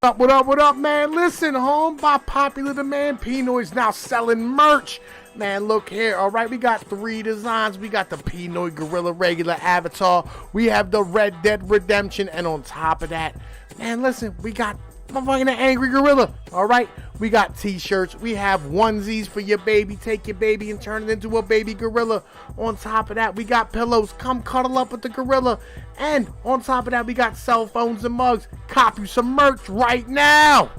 What up, man? Listen, home by popular demand, Pnoid's now selling merch. Man, look here, all right? We got 3 designs. We got the Pnoid Gorilla regular avatar. We have the Red Dead Redemption. And on top of that, man, listen, we got motherfucking Angry Gorilla, all right? We got t-shirts. We have onesies for your baby. Take your baby and turn it into a baby gorilla. On top of that, we got pillows. Come cuddle up with the gorilla. And on top of that, we got cell phones and mugs. Cop you some merch right now.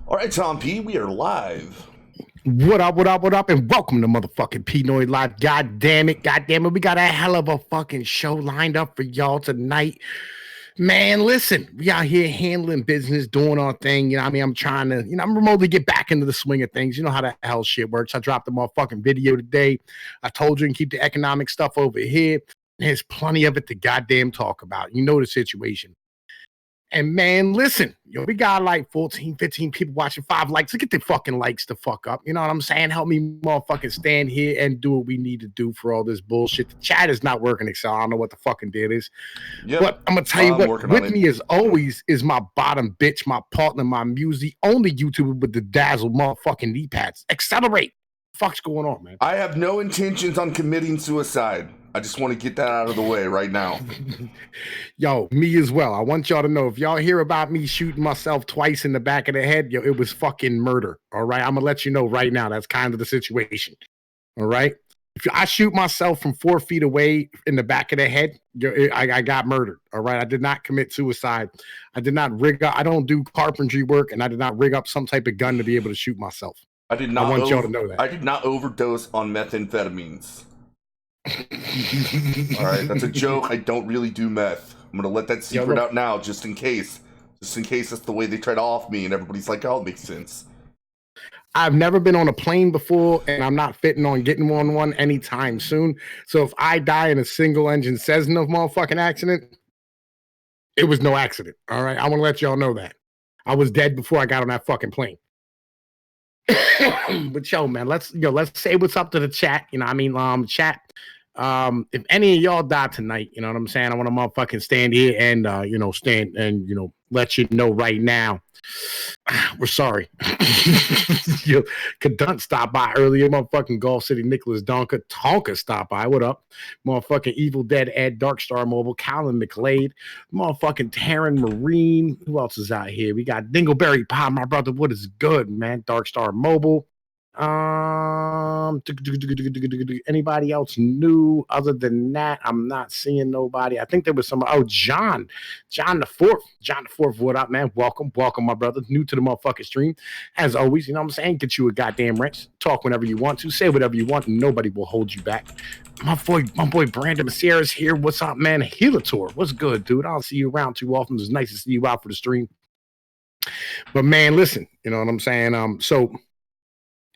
All right, Tom P, we are live. What up, and welcome to motherfucking Pnoid Live. God damn it, we got a hell of a fucking show lined up for y'all tonight. Man, listen, we out here handling business, doing our thing. You know what I mean? I'm trying to, I'm remotely get back into the swing of things. You know how the hell shit works. I dropped a motherfucking video today. I told you and keep the economic stuff over here. There's plenty of it to goddamn talk about. You know the situation. And man, listen, we got like 14, 15 people watching, 5 likes. Look at the fucking likes to fuck up. You know what I'm saying? Help me motherfucking stand here and do what we need to do for all this bullshit. The chat is not working, Excel. I don't know what the fucking deal is. Yep. But I'm going to tell you what, with me as always is my bottom bitch, my partner, my muse, the only YouTuber with the dazzle motherfucking knee pads. Accelerate. What the fuck's going on, man? I have no intentions on committing suicide. I just want to get that out of the way right now. Yo, me as well. I want y'all to know, if y'all hear about me shooting myself twice in the back of the head, yo, it was fucking murder. All right. I'm going to let you know right now. That's kind of the situation. All right. If I shoot myself from 4 feet away in the back of the head, I got murdered. All right. I did not commit suicide. I did not rig up. I don't do carpentry work, and I did not rig up some type of gun to be able to shoot myself. I want y'all to know that. I did not overdose on methamphetamines. All right, that's a joke. I don't really do meth. I'm gonna let that secret out now, just in case that's the way they try to off me, and everybody's like, "Oh, it makes sense." I've never been on a plane before, and I'm not fitting on getting on one anytime soon. So if I die in a single engine Cessna motherfucking accident, it was no accident. All right, I want to let y'all know that I was dead before I got on that fucking plane. But yo, man, let's say what's up to the chat. You know, I mean, chat. If any of y'all die tonight, you know what I'm saying? I want to motherfucking stand here and stand and let you know right now. We're sorry. Yo, Cadunt stopped by earlier. Motherfucking Golf City Nicholas Tonka stopped by. What up? Motherfucking Evil Dead Ed, Darkstar Mobile, Colin McLeod, motherfucking Taryn Marine. Who else is out here? We got Dingleberry Pie, my brother. What is good, man? Darkstar Mobile. Anybody else new? Other than that, I'm not seeing nobody. I think there was some. Oh, John the fourth. What up, man? Welcome, my brother. New to the motherfucking stream, as always. You know what I'm saying? Get you a goddamn wrench. Talk whenever you want to. Say whatever you want. Nobody will hold you back. My boy Brandon Maciera's here. What's up, man? Helator, what's good, dude? I don't see you around too often. It's nice to see you out for the stream. But man, listen. You know what I'm saying? So.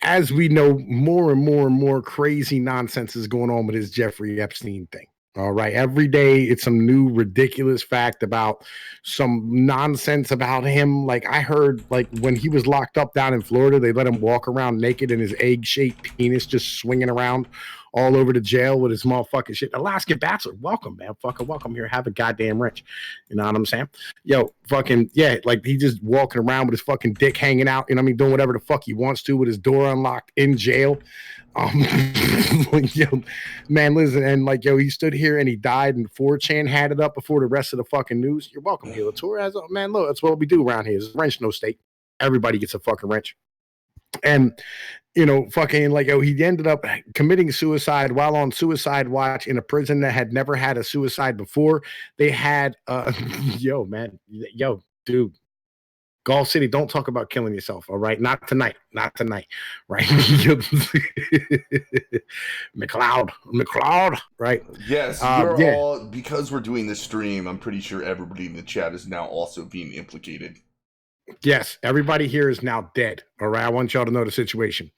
As we know, more and more crazy nonsense is going on with this Jeffrey Epstein thing. All right. Every day it's some new ridiculous fact about some nonsense about him. Like I heard, like when he was locked up down in Florida, they let him walk around naked and his egg-shaped penis just swinging around all over the jail with his motherfucking shit. Alaska Bachelor, welcome, man. Fucking welcome here. Have a goddamn wrench. You know what I'm saying? Yo, fucking, yeah, like he just walking around with his fucking dick hanging out, you know what I mean? Doing whatever the fuck he wants to with his door unlocked in jail. Yo, man, listen, and like, yo, he stood here and he died, and 4chan had it up before the rest of the fucking news. You're welcome here. Man, look, that's what we do around here. It's wrench, no state. Everybody gets a fucking wrench. And fucking like, yo, he ended up committing suicide while on suicide watch in a prison that had never had a suicide before. They had, yo, dude, Golf City, don't talk about killing yourself. All right, not tonight, right? McLeod, right? Yes, you're all, because we're doing this stream, I'm pretty sure everybody in the chat is now also being implicated. Yes, everybody here is now dead. All right, I want y'all to know the situation.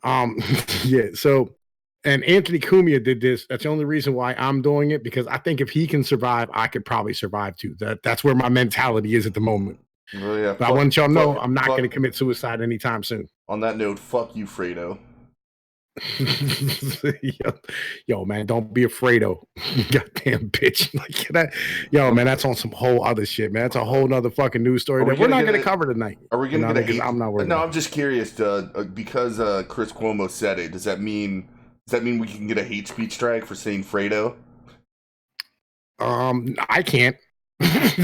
Yeah, so, and Anthony Cumia did this. That's the only reason why I'm doing it, because I think if he can survive, I could probably survive too. That's where my mentality is at the moment. Well, yeah, but I want y'all to know I'm not going to commit suicide anytime soon. On that note, fuck you, Fredo. Yo, man, don't be afraid of goddamn bitch. Like that. Yo, man, that's on some whole other shit, man. That's a whole other fucking news story that we're not going to cover tonight. Are we going to get a hate? I'm not worried. No, I'm just curious. Because Chris Cuomo said it. Does that mean we can get a hate speech strike for saying Fredo? I can't. Yeah,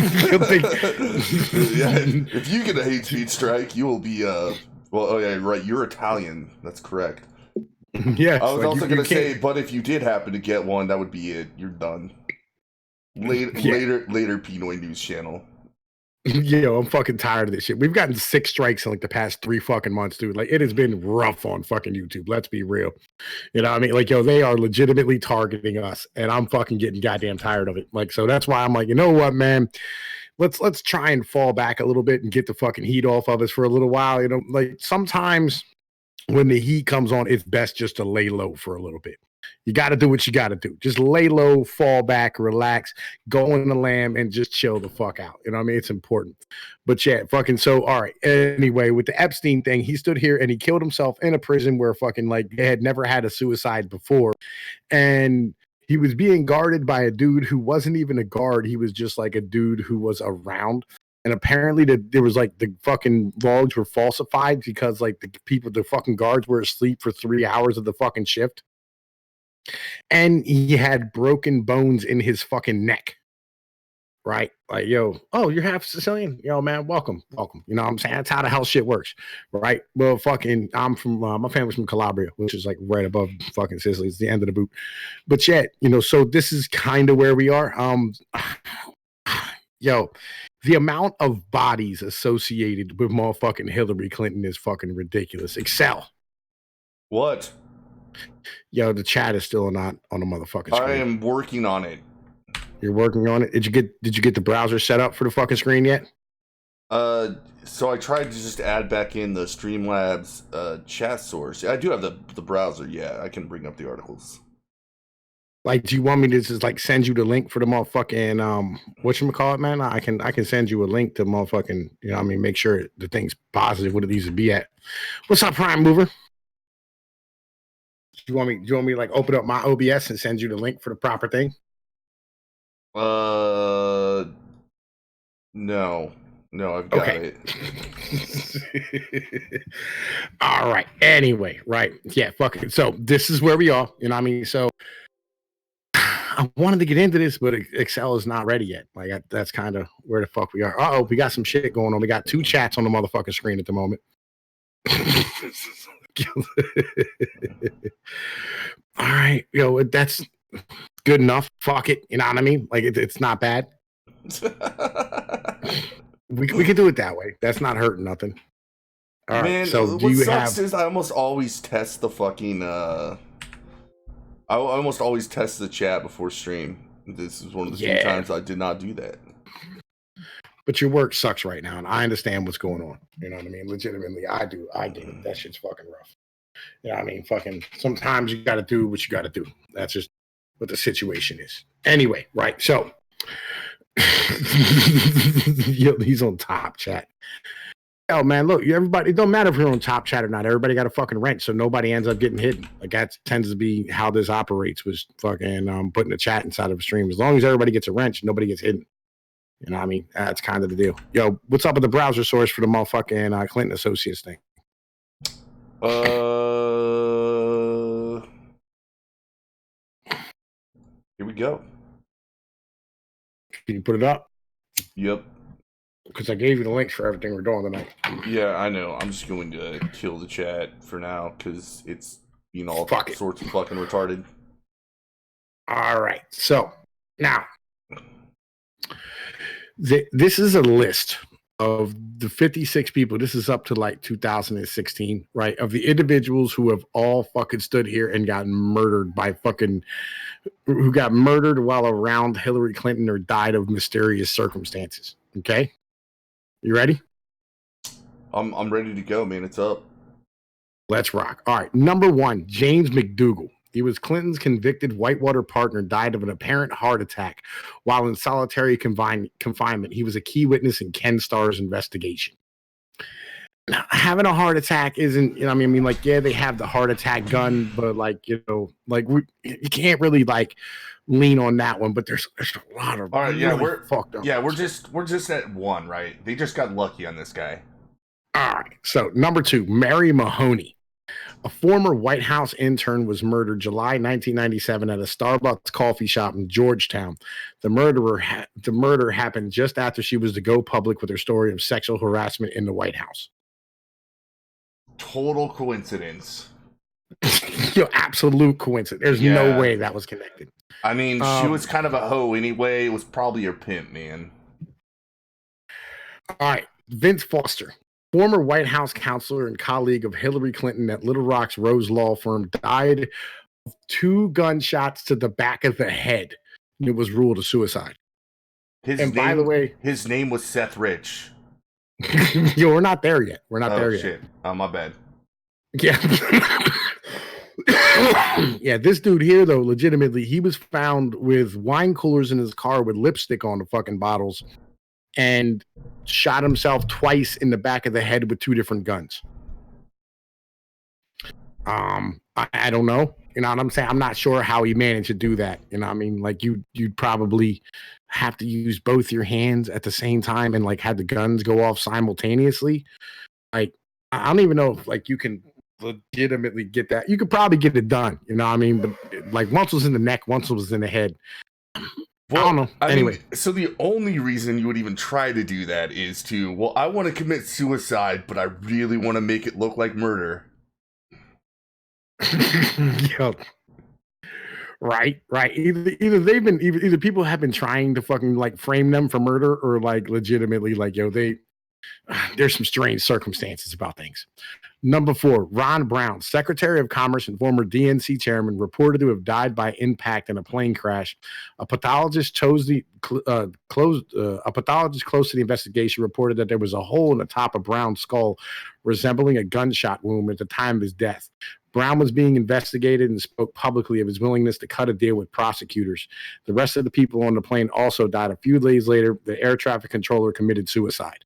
if you get a hate speech strike, you will be well. Oh yeah, right. You're Italian. That's correct. Yeah. I was also gonna say, but if you did happen to get one, that would be it. You're done. Later, Pnoid News Channel. Yo, I'm fucking tired of this shit. We've gotten 6 strikes in like the past 3 fucking months, dude. Like, it has been rough on fucking YouTube. Let's be real. You know what I mean? Like, yo, they are legitimately targeting us, and I'm fucking getting goddamn tired of it. Like, so that's why I'm like, you know what, man? Let's try and fall back a little bit and get the fucking heat off of us for a little while. You know, like sometimes when the heat comes on, it's best just to lay low for a little bit. You got to do what you got to do. Just lay low, fall back, relax, go in the lamb, and just chill the fuck out. You know what I mean? It's important. But yeah, fucking so, all right. Anyway, with the Epstein thing, he stood here and he killed himself in a prison where fucking like they had never had a suicide before. And he was being guarded by a dude who wasn't even a guard. He was just like a dude who was around. And apparently there was like the fucking logs were falsified because like the fucking guards were asleep for 3 hours of the fucking shift. And he had broken bones in his fucking neck. Right? Like, yo, oh, you're half Sicilian? Yo, man, welcome. You know what I'm saying? That's how the hell shit works. Right? Well, fucking, I'm from, my family's from Calabria, which is like right above fucking Sicily. It's the end of the boot. But yet, you know, so this is kind of where we are. Yo, the amount of bodies associated with motherfucking Hillary Clinton is fucking ridiculous. Exel. What? Yo, the chat is still not on the motherfucking screen. I am working on it. You're working on it? Did you get the browser set up for the fucking screen yet? So I tried to just add back in the Streamlabs chat source. I do have the browser, yeah. I can bring up the articles. Like, do you want me to just like send you the link for the motherfucking whatchamacallit, man? I can send you a link to motherfucking, you know what I mean, make sure the thing's positive what it needs to be at. What's up, Prime Mover? Do you want me to like open up my OBS and send you the link for the proper thing? No, I've got it. All right. Anyway, right. Yeah, fuck it. So this is where we are. You know what I mean? So I wanted to get into this, but Excel is not ready yet. Like that's kind of where the fuck we are. Uh-oh, we got some shit going on. We got 2 chats on the motherfucking screen at the moment. All right, yo, that's good enough. Fuck it. You know what I mean? Like it's not bad. we can do it that way. That's not hurting nothing. All Man, right. So what sucks is I almost always test the fucking I almost always test the chat before stream. This is one of the few times I did not do that. But your work sucks right now, and I understand what's going on. You know what I mean? Legitimately, I do. That shit's fucking rough. You know what I mean? Fucking sometimes you got to do what you got to do. That's just what the situation is. Anyway, right? So, yo, he's on top chat. Oh man, look, everybody. It don't matter if you're on top chat or not. Everybody got a fucking rent, so nobody ends up getting hidden. Like that tends to be how this operates. Was fucking putting a chat inside of a stream. As long as everybody gets a wrench, nobody gets hidden. You know what I mean? That's kind of the deal. Yo, what's up with the browser source for the motherfucking Clinton Associates thing? Here we go. Can you put it up? Yep. Because I gave you the links for everything we're doing tonight. Yeah, I know. I'm just going to kill the chat for now because it's being all sorts of fucking retarded. All right. So now, this is a list of the 56 people, this is up to like 2016, right? Of the individuals who have all fucking stood here and gotten murdered by fucking, who got murdered while around Hillary Clinton or died of mysterious circumstances. Okay. You ready? I'm ready to go, man. It's up. Let's rock. All right. Number 1, James McDougal. He was Clinton's convicted Whitewater partner, died of an apparent heart attack while in solitary confinement. He was a key witness in Ken Starr's investigation. Now, having a heart attack isn't, you know, I mean, like, yeah, they have the heart attack gun, but like, you know, like you can't really like lean on that one. But there's a lot of all right, yeah, really we're fucked up. Yeah, we're just at 1, right? They just got lucky on this guy. All right. So number 2, Mary Mahoney. A former White House intern was murdered July 1997 at a Starbucks coffee shop in Georgetown. The murder happened just after she was to go public with her story of sexual harassment in the White House. Total coincidence. Absolute coincidence. There's no way that was connected. I mean, she was kind of a hoe anyway. It was probably her pimp, man. All right. Vince Foster. Former White House counselor and colleague of Hillary Clinton at Little Rock's Rose Law Firm, died of 2 gunshots to the back of the head. It was ruled a suicide. By the way, his name was Seth Rich. Yo, we're not there yet. We're not there yet. Shit. Oh, my bad. Yeah. Yeah, this dude here, though, legitimately, he was found with wine coolers in his car with lipstick on the fucking bottles and shot himself twice in the back of the head with 2 different guns. I don't know. You know what I'm saying? I'm not sure how he managed to do that. You know what I mean? Like, you'd probably have to use both your hands at the same time and like had the guns go off simultaneously. Like, I don't even know if like you can legitimately get that. You could probably get it done. You know what I mean? But like, once was in the neck, once was in the head. Well, I don't know. Anyway, so the only reason you would even try to do that is to, well, I want to commit suicide, but I really want to make it look like murder. Yo. Right. Either people have been trying to fucking like frame them for murder, or like legitimately like, yo, there's some strange circumstances about things. Number 4, Ron Brown, Secretary of Commerce and former DNC chairman, reported to have died by impact in a plane crash. A pathologist close to the investigation reported that there was a hole in the top of Brown's skull resembling a gunshot wound at the time of his death. Brown was being investigated and spoke publicly of his willingness to cut a deal with prosecutors. The rest of the people on the plane also died. A few days later, the air traffic controller committed suicide.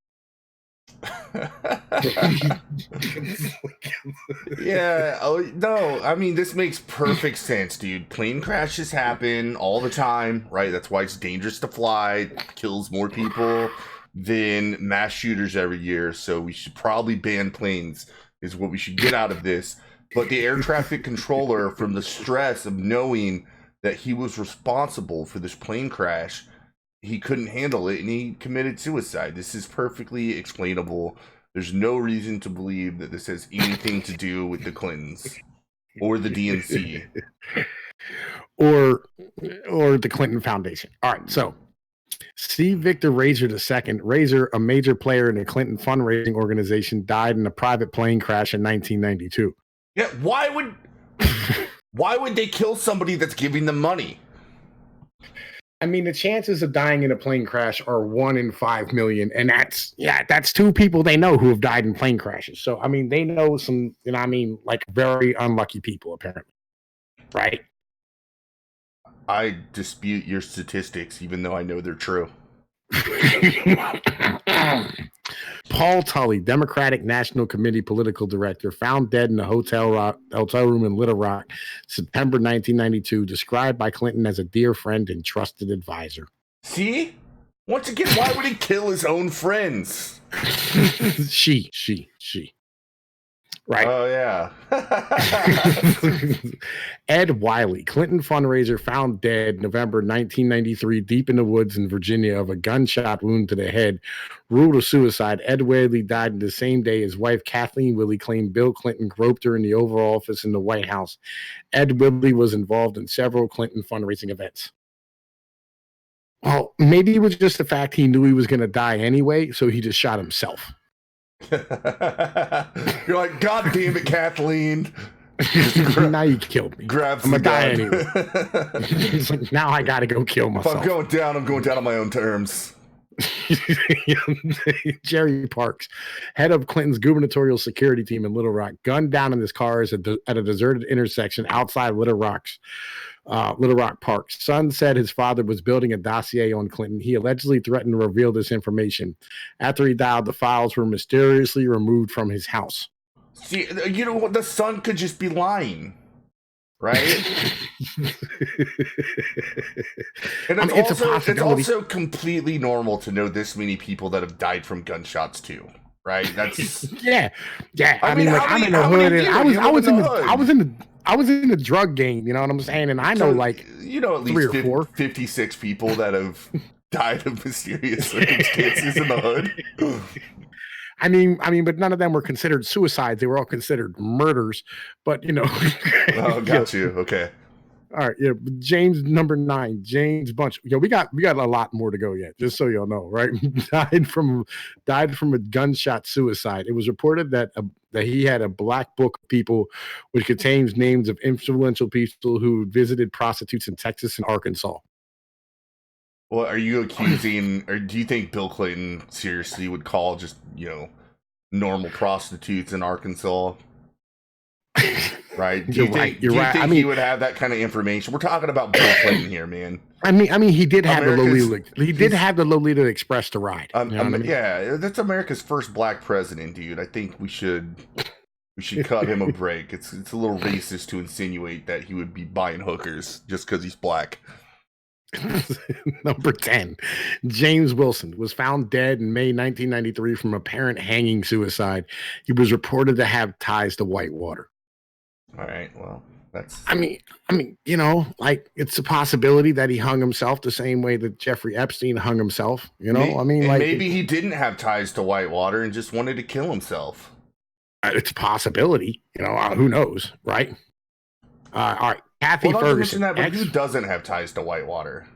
Yeah. Oh no. I mean, this makes perfect sense, dude. Plane crashes happen all the time, right? That's why it's dangerous to fly. Kills more people than mass shooters every year. So we should probably ban planes. Is what we should get out of this. But the air traffic controller, from the stress of knowing that he was responsible for this plane crash, he couldn't handle it and he committed suicide. This is perfectly explainable. There's no reason to believe that this has anything to do with the Clintons or the DNC or the Clinton Foundation. All right, so C. Victor Razor II, Razor, a major player in the Clinton fundraising organization, died in a private plane crash in 1992. Yeah, why would they kill somebody that's giving them money? I mean, the chances of dying in a plane crash are 1 in 5 million, and that's 2 people they know who have died in plane crashes. So I mean, they know some, you know, I mean, like very unlucky people apparently, right? I dispute your statistics, even though I know they're true. Paul Tully, Democratic National Committee political director, found dead in a hotel room in Little Rock, September 1992, described by Clinton as a dear friend and trusted advisor. See? Once again, why would he kill his own friends? She. Right. Oh, yeah. Ed Wiley, Clinton fundraiser, found dead November 1993, deep in the woods in Virginia of a gunshot wound to the head, ruled a suicide. Ed Wiley died the same day his wife, Kathleen Wiley, claimed Bill Clinton groped her in the Oval Office in the White House. Ed Wiley was involved in several Clinton fundraising events. Well, maybe it was just the fact he knew he was going to die anyway, so he just shot himself. You're like, God damn it, Kathleen. Now you killed me. Grabs I'm the gonna die gun. anyway. He's like, now I gotta go kill myself. If I'm going down on my own terms. Jerry Parks, head of Clinton's gubernatorial security team in Little Rock, gunned down in his car at a deserted intersection outside Little Rock Park. Son said his father was building a dossier on Clinton. He allegedly threatened to reveal this information. After he died, the files were mysteriously removed from his house. See, you know what? The son could just be lying, right? And it's also completely normal to know this many people that have died from gunshots too, right? That's yeah. I mean, like, I'm in the hood, and I was in the drug game. You know what I'm saying? And I know, like, at least 56 people that have died of mysterious circumstances in the hood. I mean, but none of them were considered suicides. They were all considered murders. But oh, got you. Okay. All right, yeah. James number 9, James Bunch. We got a lot more to go yet. Just so y'all know, right? died from a gunshot suicide. It was reported that he had a black book of people, which contains names of influential people who visited prostitutes in Texas and Arkansas. Well, are you accusing, or do you think Bill Clinton seriously would call just normal prostitutes in Arkansas? Right? Do you think he would have that kind of information? We're talking about Bill Clinton here, man. I mean, he did have the Lolita. He did have the Lolita Express to ride. Yeah, that's America's first black president, dude. I think we should cut him a break. It's a little racist to insinuate that he would be buying hookers just because he's black. Number 10, James Wilson was found dead in May 1993 from apparent hanging suicide. He was reported to have ties to Whitewater. All right, well, that's. I mean, like, it's a possibility that he hung himself the same way that Jeffrey Epstein hung himself. Maybe he didn't have ties to Whitewater and just wanted to kill himself. It's a possibility. Who knows, right? All right. Kathy Ferguson. Who doesn't have ties to Whitewater?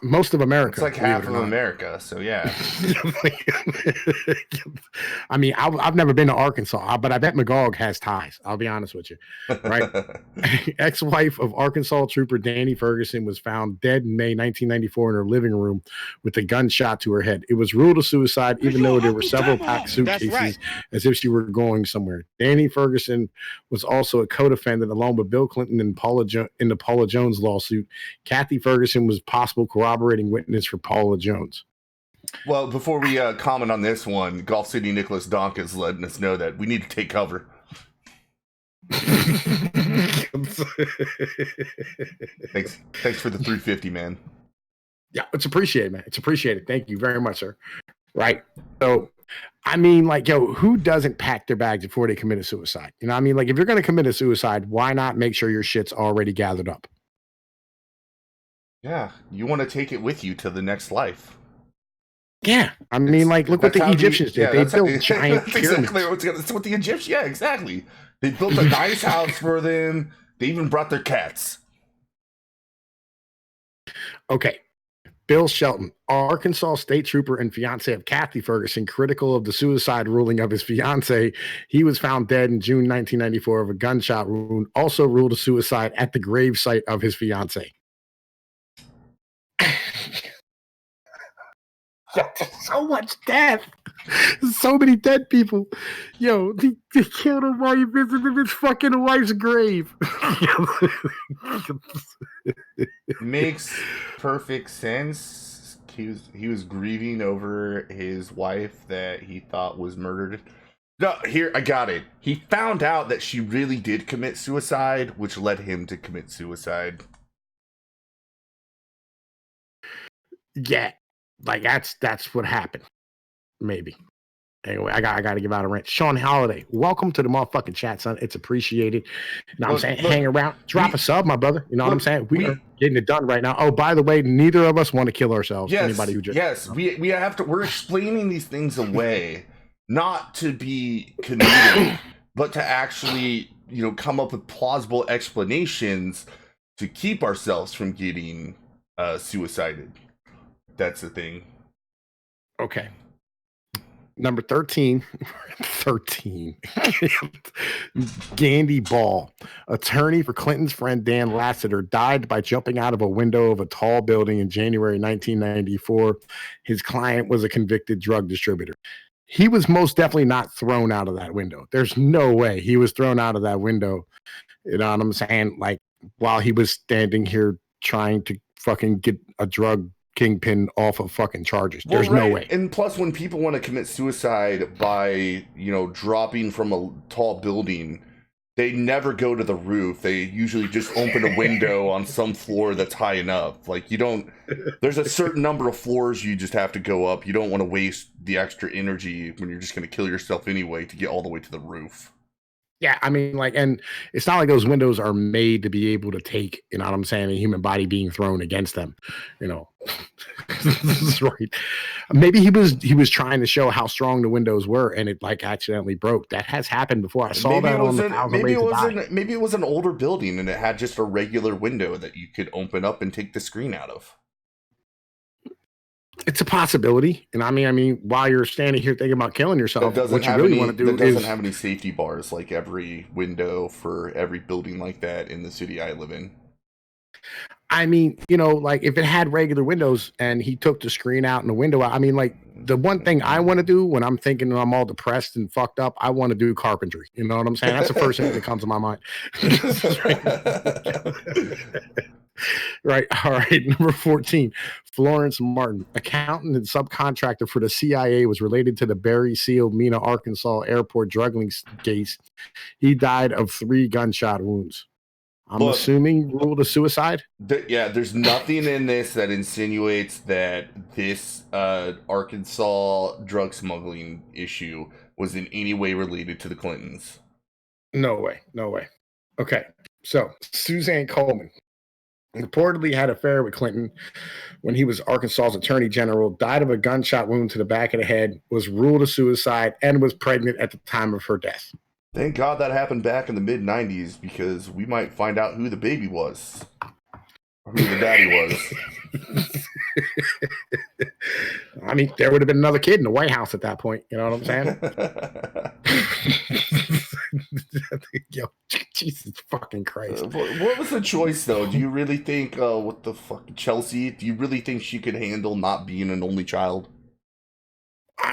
Most of America. It's like half of America, so yeah. I mean, I've never been to Arkansas, but I bet Magog has ties. I'll be honest with you, right? Ex-wife of Arkansas trooper Danny Ferguson was found dead in May 1994 in her living room with a gunshot to her head. It was ruled a suicide, even though there were several packed suitcases, as if she were going somewhere. Danny Ferguson was also a co-defendant along with Bill Clinton and in the Paula Jones lawsuit. Kathy Ferguson was possible corroborating witness for Paula Jones. Well, before we comment on this one, Golf City Nicholas Donk is letting us know that we need to take cover. Thanks for the 350, man. Yeah, it's appreciated, man. It's appreciated. Thank you very much, sir. Right. So, I mean, like, who doesn't pack their bags before they commit a suicide? I mean, like, if you're going to commit a suicide, why not make sure your shit's already gathered up? Yeah, you want to take it with you to the next life. Yeah, I mean, like, look what the Egyptians did. They built giant pyramids. That's what the Egyptians. Yeah, exactly. They built a nice house for them. They even brought their cats. Okay, Bill Shelton, Arkansas state trooper and fiance of Kathy Ferguson, critical of the suicide ruling of his fiance. He was found dead in June 1994 of a gunshot wound. Also ruled a suicide at the grave site of his fiance. So much death. So many dead people. They killed him while he visited his fucking wife's grave. Makes perfect sense. He was grieving over his wife that he thought was murdered. No, here, I got it. He found out that she really did commit suicide, which led him to commit suicide. Yeah. Like, that's what happened. Maybe. Anyway, I got to give out a rant. Sean Holiday, welcome to the motherfucking chat, son. It's appreciated. I'm saying? Hang around. Drop a sub, my brother. You know what I'm saying? We are getting it done right now. Oh, by the way, neither of us want to kill ourselves. Yes, anybody who just we have to. We're explaining these things away, not to be comedic, but to actually, come up with plausible explanations to keep ourselves from getting suicided. That's the thing. Okay. Number 13, 13. Gandy Ball, attorney for Clinton's friend Dan Lassiter, died by jumping out of a window of a tall building in January 1994. His client was a convicted drug distributor. He was most definitely not thrown out of that window. There's no way he was thrown out of that window. You know what I'm saying? Like, while he was standing here trying to fucking get a drug kingpin off of fucking charges. There's no way. And plus, when people want to commit suicide by, dropping from a tall building, they never go to the roof. They usually just open a window on some floor that's high enough. Like, there's a certain number of floors you just have to go up. You don't want to waste the extra energy when you're just going to kill yourself anyway to get all the way to the roof. Yeah, I mean, like, and it's not like those windows are made to be able to take, you know what I'm saying, a human body being thrown against them, This is right. Maybe he was trying to show how strong the windows were, and it like accidentally broke. That has happened before. I saw that on the maybe it was an older building and it had just a regular window that you could open up and take the screen out of. It's a possibility, and I mean, while you're standing here thinking about killing yourself, what you really want to do doesn't have any safety bars like every window for every building like that in the city I live in. I mean, like if it had regular windows and he took the screen out and the window out, I mean, like the one thing I want to do when I'm thinking I'm all depressed and fucked up, I want to do carpentry. You know what I'm saying? That's the first thing that comes to my mind. Right. All right. Number 14, Florence Martin, accountant and subcontractor for the CIA, was related to the Barry Seal, Mena, Arkansas airport drugging case. He died of 3 gunshot wounds. I'm assuming ruled a suicide. There's nothing in this that insinuates that this Arkansas drug smuggling issue was in any way related to the Clintons. No way. Okay. So Suzanne Coleman reportedly had an affair with Clinton when he was Arkansas's attorney general, died of a gunshot wound to the back of the head, was ruled a suicide, and was pregnant at the time of her death. Thank God that happened back in the mid-90s, because we might find out who the baby was. Or who the daddy was. I mean, there would have been another kid in the White House at that point. You know what I'm saying? Yo, Jesus fucking Christ. What was the choice, though? Do you really think, what the fuck, Chelsea, do you really think she could handle not being an only child?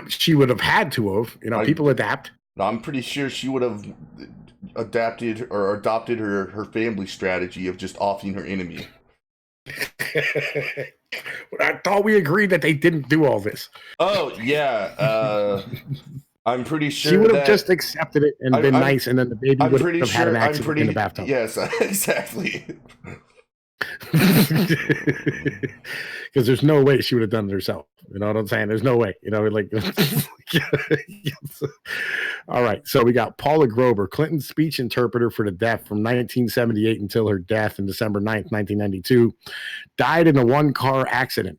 She would have had to have. People adapt. I'm pretty sure she would have adopted her family strategy of just offing her enemy. I thought we agreed that they didn't do all this. Oh, yeah. I'm pretty sure she would have just accepted it and been nice, and then the baby would have had an accident in the bathtub. Yes, exactly. Because there's no way she would have done it herself. You know what I'm saying? There's no way. All right. So we got Paula Grober, Clinton's speech interpreter for the deaf from 1978 until her death on December 9th, 1992, died in a one-car accident.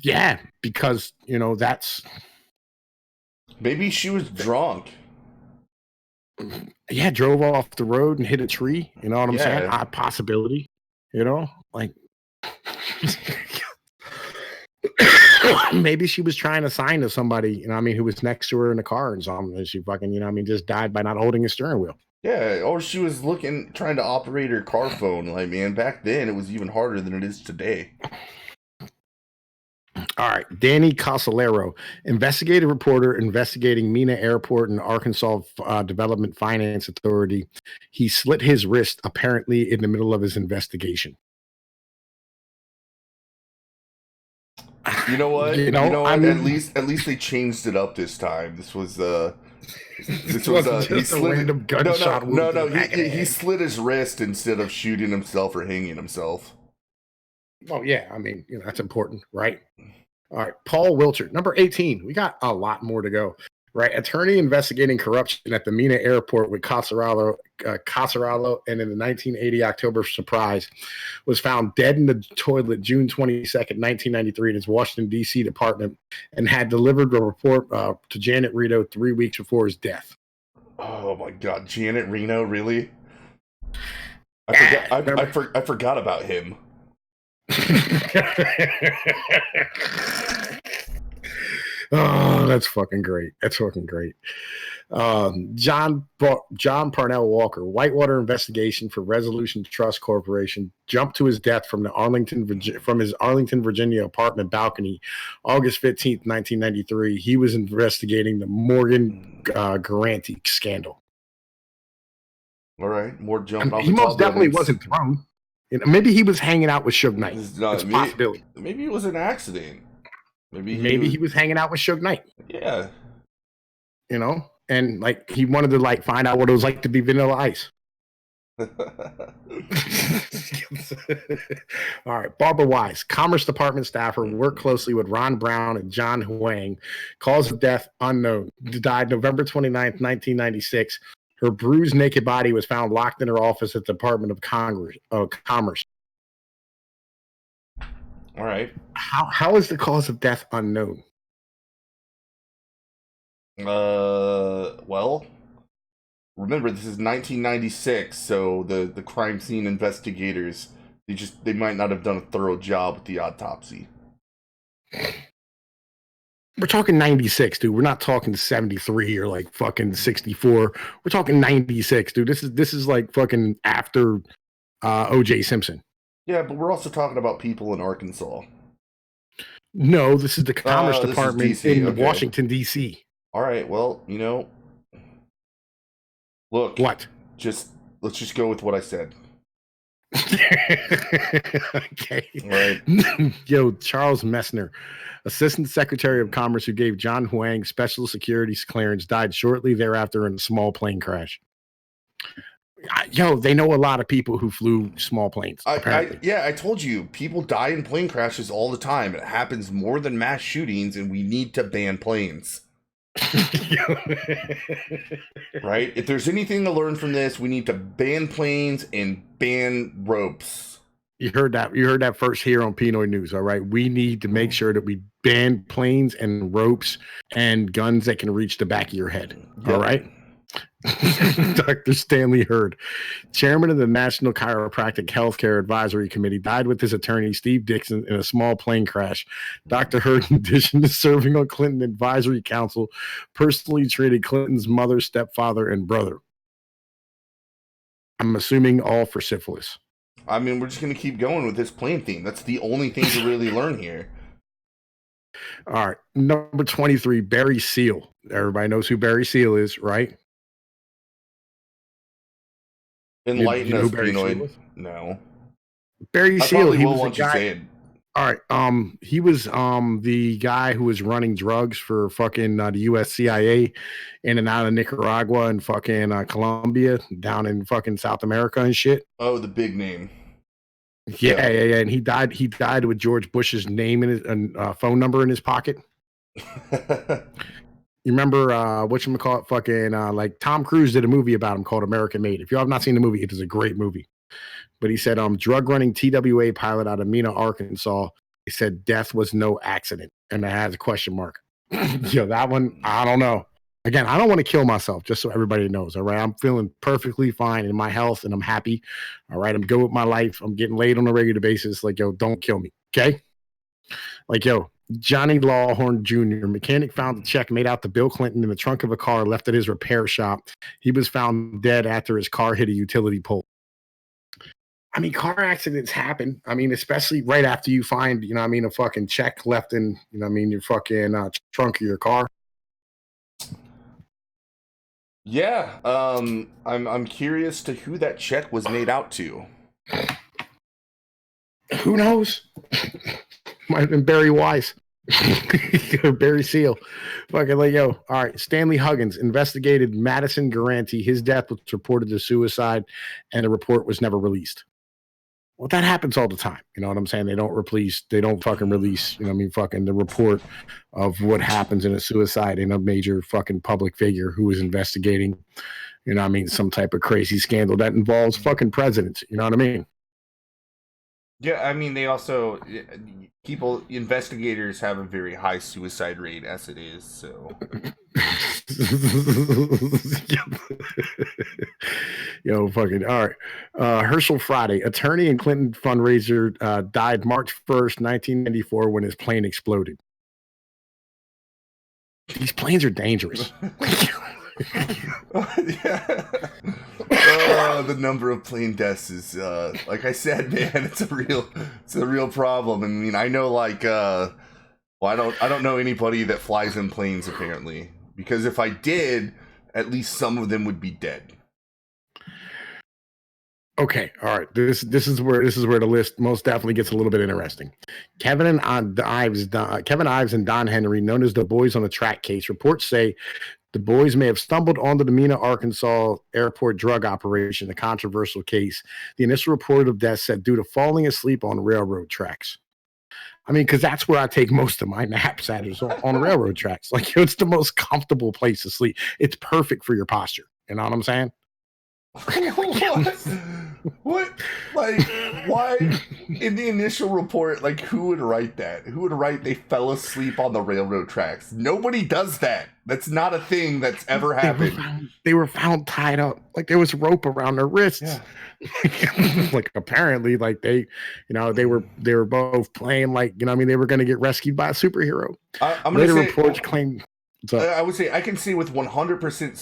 Yeah, because, that's... Maybe she was drunk. Yeah, drove off the road and hit a tree. You know what I'm saying? A possibility. Like... Maybe she was trying to sign to somebody, who was next to her in the car and something. And she fucking, just died by not holding a steering wheel. Yeah, or she was trying to operate her car phone. Like, man, back then it was even harder than it is today. All right, Danny Casolero, investigative reporter investigating Mena Airport and Arkansas Development Finance Authority. He slit his wrist apparently in the middle of his investigation. You know what? I mean, at least they changed it up this time. This was just a random gunshot wound. No, he slit his wrist instead of shooting himself or hanging himself. Oh yeah, I mean, that's important, right? All right, Paul Wilcher, number 18. We got a lot more to go. Right, attorney investigating corruption at the Mena Airport with Casaralo, and in the 1980 October surprise, was found dead in the toilet June 22nd, 1993, in his Washington, D.C. department, and had delivered a report to Janet Reno 3 weeks before his death. Oh, my God. Janet Reno, really? I forgot about him. Oh, that's fucking great. That's fucking great. John Parnell Walker, Whitewater investigation for Resolution Trust Corporation, jumped to his death from his Arlington, Virginia apartment balcony, August 15th, 1993. He was investigating the Morgan Garanti scandal. All right, more jumping off he the most tall definitely buildings. wasn't thrown. Maybe he was hanging out with Suge Knight. It's a possibility. Maybe it was an accident. Maybe he was hanging out with Suge Knight. Yeah. You know? And like he wanted to like find out what it was like to be Vanilla Ice. All right. Barbara Wise, Commerce Department staffer, worked closely with Ron Brown and John Huang. Cause of death unknown. Died November 29th, 1996. Her bruised, naked body was found locked in her office at the Department of Commerce. All right. How is the cause of death unknown? Well, remember this is 1996, so the crime scene investigators they might not have done a thorough job with the autopsy. We're talking 96, dude. We're not talking 73 or like fucking 64. We're talking 96, dude. This is like fucking after O.J. Simpson. Yeah, but we're also talking about people in Arkansas. No, this is the Commerce Department in Washington, D.C. All right, well, look. What? Let's just go with what I said. Okay. Right. Yo, Charles Messner, Assistant Secretary of Commerce who gave John Huang special security clearance, died shortly thereafter in a small plane crash. Yo, they know a lot of people who flew small planes. I told you, people die in plane crashes all the time. It happens more than mass shootings, and we need to ban planes. Right? If there's anything to learn from this, we need to ban planes and ban ropes. You heard that first here on Pnoid News. All right, we need to make sure that we ban planes and ropes and guns that can reach the back of your head. Yep. All right. Dr. Stanley Hurd, chairman of the National Chiropractic Healthcare Advisory Committee, died with his attorney, Steve Dixon, in a small plane crash. Dr. Hurd, in addition to serving on Clinton Advisory Council, personally treated Clinton's mother, stepfather, and brother. I'm assuming all for syphilis. I mean, we're just going to keep going with this plane theme. That's the only thing to really learn here. All right. Number 23, Barry Seal. Everybody knows who Barry Seal is, right? Enlighten us, Pnoid. No. Barry Seal, he was the guy. All right. He was the guy who was running drugs for fucking the U.S. CIA in and out of Nicaragua and fucking Colombia, down in fucking South America and shit. Oh, the big name. Yeah. And he died with George Bush's name in his phone number in his pocket. You remember whatchamacallit, fucking like Tom Cruise did a movie about him called American Made. If you have not seen the movie, it is a great movie. But he said drug running TWA pilot out of Mena, Arkansas. He said death was no accident, and it has a question mark. Yo, that one, I don't know. Again, I don't want to kill myself, just so everybody knows. All right, I'm feeling perfectly fine in my health, and I'm happy. All right, I'm good with my life. I'm getting laid on a regular basis. Like, yo, don't kill me, okay? Like, yo, Johnny Lawhorn Jr., mechanic, found the check made out to Bill Clinton in the trunk of a car left at his repair shop. He was found dead after his car hit a utility pole. I mean, car accidents happen. I mean, especially right after you find, a fucking check left in, your fucking trunk of your car. Yeah. I'm curious to who that check was made out to. Who knows? Might have been Barry Wise. Barry Seal. Fucking like, yo. All right. Stanley Huggins investigated Madison Garanti. His death was reported as suicide, and the report was never released. Well, that happens all the time. You know what I'm saying? They don't fucking release, fucking the report of what happens in a suicide in a major fucking public figure who is investigating, some type of crazy scandal that involves fucking presidents. You know what I mean? Yeah, I mean, they also investigators have a very high suicide rate as it is. So, Yo, fucking all right. Herschel Friday, attorney and Clinton fundraiser, died March 1st, 1994, when his plane exploded. These planes are dangerous. yeah. The number of plane deaths is, like I said, man, it's a real problem. I mean, I know, like, well, I don't know anybody that flies in planes apparently, because if I did, at least some of them would be dead. Okay, all right. This is where the list most definitely gets a little bit interesting. Kevin Ives and Don Henry, known as the Boys on the Track case, reports say the boys may have stumbled onto the Mena, Arkansas airport drug operation, a controversial case. The initial report of death said due to falling asleep on railroad tracks. I mean, because that's where I take most of my naps at, is on railroad tracks. Like, it's the most comfortable place to sleep. It's perfect for your posture. You know what I'm saying? What? Like, why? In the initial report, like, who would write that? Who would write they fell asleep on the railroad tracks? Nobody does that. That's not a thing that's ever happened. They were found tied up. Like, there was rope around their wrists. Yeah. Like, apparently, like, they were both playing, like, I mean, they were going to get rescued by a superhero. I'm Later gonna say, reports claim. I would say I can say with 100%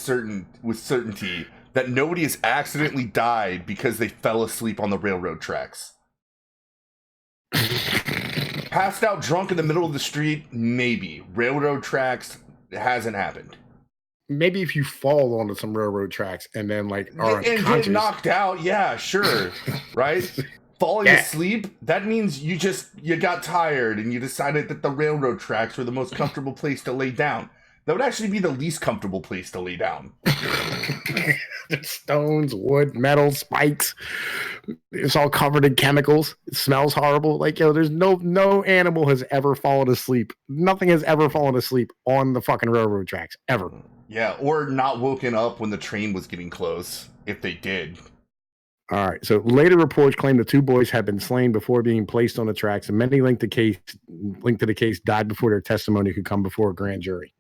certainty that nobody has accidentally died because they fell asleep on the railroad tracks. Passed out drunk in the middle of the street, maybe. Railroad tracks, it hasn't happened. Maybe if you fall onto some railroad tracks and then, like, are and get knocked out, yeah, sure, right? Falling asleep, that means you got tired and you decided that the railroad tracks were the most comfortable place to lay down. That would actually be the least comfortable place to lay down. Stones, wood, metal, spikes. It's all covered in chemicals. It smells horrible. Like, there's no animal has ever fallen asleep. Nothing has ever fallen asleep on the fucking railroad tracks, ever. Yeah, or not woken up when the train was getting close, if they did. All right. So later reports claim the two boys had been slain before being placed on the tracks, and many linked to the case died before their testimony could come before a grand jury.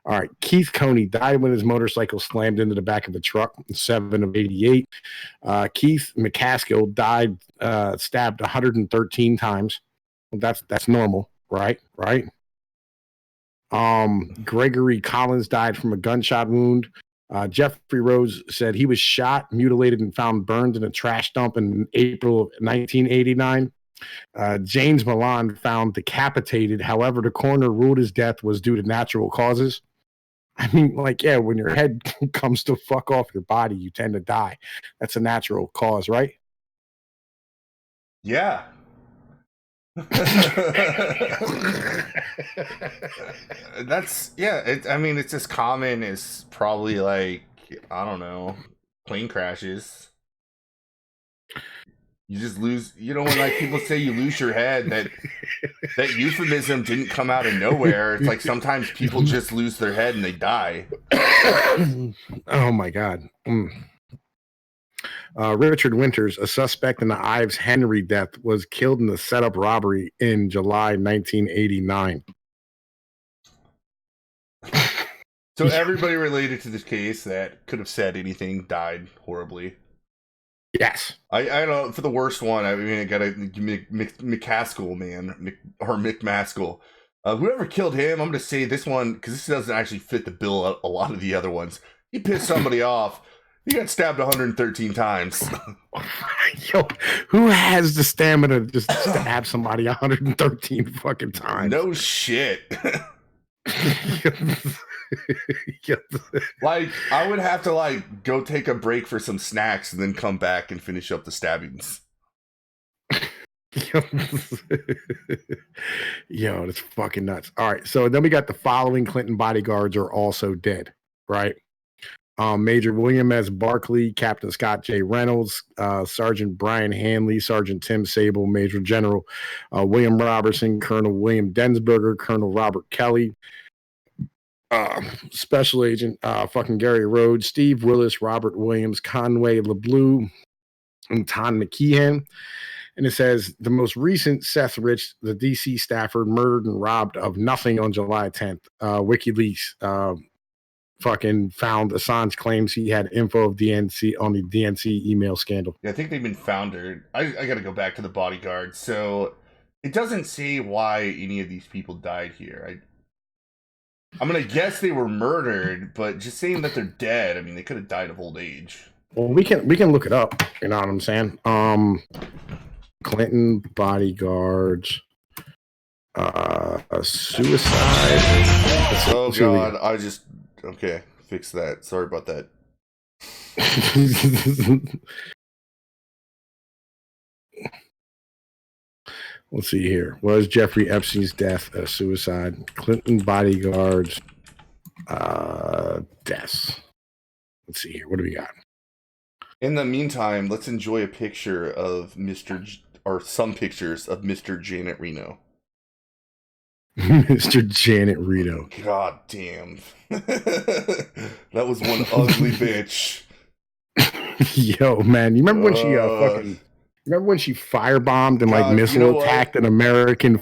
All right. Keith Coney died when his motorcycle slammed into the back of a truck in 7 of 88. Keith McCaskill died stabbed 113 times. Well, that's normal, right? Right. Gregory Collins died from a gunshot wound. Jeffrey Rose said he was shot, mutilated, and found burned in a trash dump in April of 1989. James Milan found decapitated. However, the coroner ruled his death was due to natural causes. I mean, like, yeah, when your head comes to fuck off your body, you tend to die. That's a natural cause, right? Yeah. That's, yeah, I mean, it's as common as probably, like, I don't know, plane crashes. You just lose, when, like, people say you lose your head, that euphemism didn't come out of nowhere. It's like sometimes people just lose their head and they die. Oh my God. Richard Winters, a suspect in the Ives Henry death, was killed in the setup robbery in July 1989. So everybody related to this case that could have said anything died horribly. Yes. I don't know, for the worst one, I mean, I got a McCaskill, man, or McMaskill. Whoever killed him, I'm going to say this one, because this doesn't actually fit the bill a lot of the other ones. He pissed somebody off. He got stabbed 113 times. Yo, who has the stamina to just stab somebody 113 fucking times? No shit. Like, I would have to, like, go take a break for some snacks and then come back and finish up the stabbings. Yo, that's fucking nuts. All right, so then we got the following Clinton bodyguards are also dead, right? Major William S. Barkley, Captain Scott J. Reynolds, Sergeant Brian Hanley, Sergeant Tim Sable, Major General William Robertson, Colonel William Densberger, Colonel Robert Kelly, Special Agent fucking Gary Rhodes, Steve Willis, Robert Williams, Conway LeBlue, and Tom McKeehan. And it says the most recent Seth Rich, the DC staffer, murdered and robbed of nothing on July 10th. WikiLeaks fucking found Assange claims he had info of DNC on the DNC email scandal. Yeah, I think they've been foundered. I got to go back to the bodyguard. So it doesn't say why any of these people died here. I'm gonna guess they were murdered, but just saying that they're dead, I mean, they could have died of old age. Well, we can look it up. You know what I'm saying? Clinton bodyguards, a suicide. Oh God, okay, fix that. Sorry about that. Let's see here. Was Jeffrey Epstein's death a suicide? Clinton bodyguards, deaths. Let's see here. What do we got? In the meantime, let's enjoy a picture of or some pictures of Mr. Janet Reno. Mr. Janet Reno. God damn. That was one ugly bitch. Yo, man, you remember when she remember when she firebombed and like missile attacked an American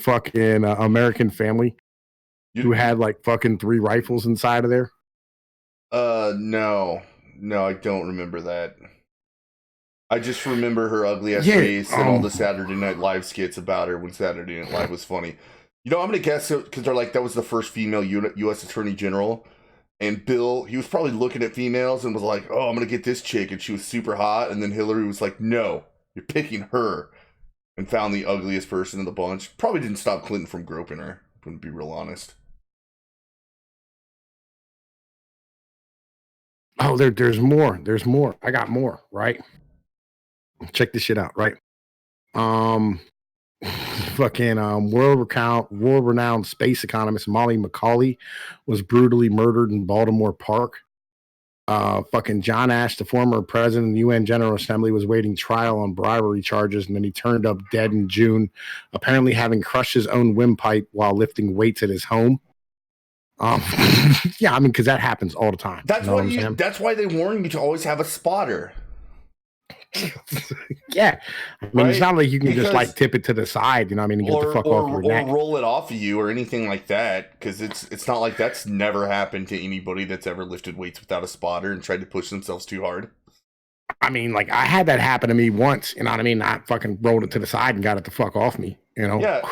American family who had like fucking 3 rifles inside of there? No, I don't remember that. I just remember her ugly ass face and all the Saturday Night Live skits about her when Saturday Night Live was funny. You know, I'm gonna guess because they're like that was the first female U.S. Attorney General, and Bill, he was probably looking at females and was like, "Oh, I'm gonna get this chick," and she was super hot, and then Hillary was like, "No, you're picking her," and found the ugliest person in the bunch. Probably didn't stop Clinton from groping her. To be real honest. Oh, there's more. There's more. I got more. Right. Check this shit out. Right. Fucking world-renowned space economist Molly McCauley was brutally murdered in Baltimore Park. Fucking John Ash, the former president of the UN General Assembly, was waiting trial on bribery charges, and then he turned up dead in June, apparently having crushed his own windpipe while lifting weights at his home. Yeah, I mean, because that happens all the time. That's that's why they warn you to always have a spotter. Yeah, I mean, it's not like you can just like tip it to the side, you know what I mean, and get the fuck off your neck, or roll it off of you or anything like that, because it's not like that's never happened to anybody that's ever lifted weights without a spotter and tried to push themselves too hard. I mean, like, I had that happen to me once, you know what I mean? I fucking rolled it to the side and got it the fuck off me, you know? Yeah,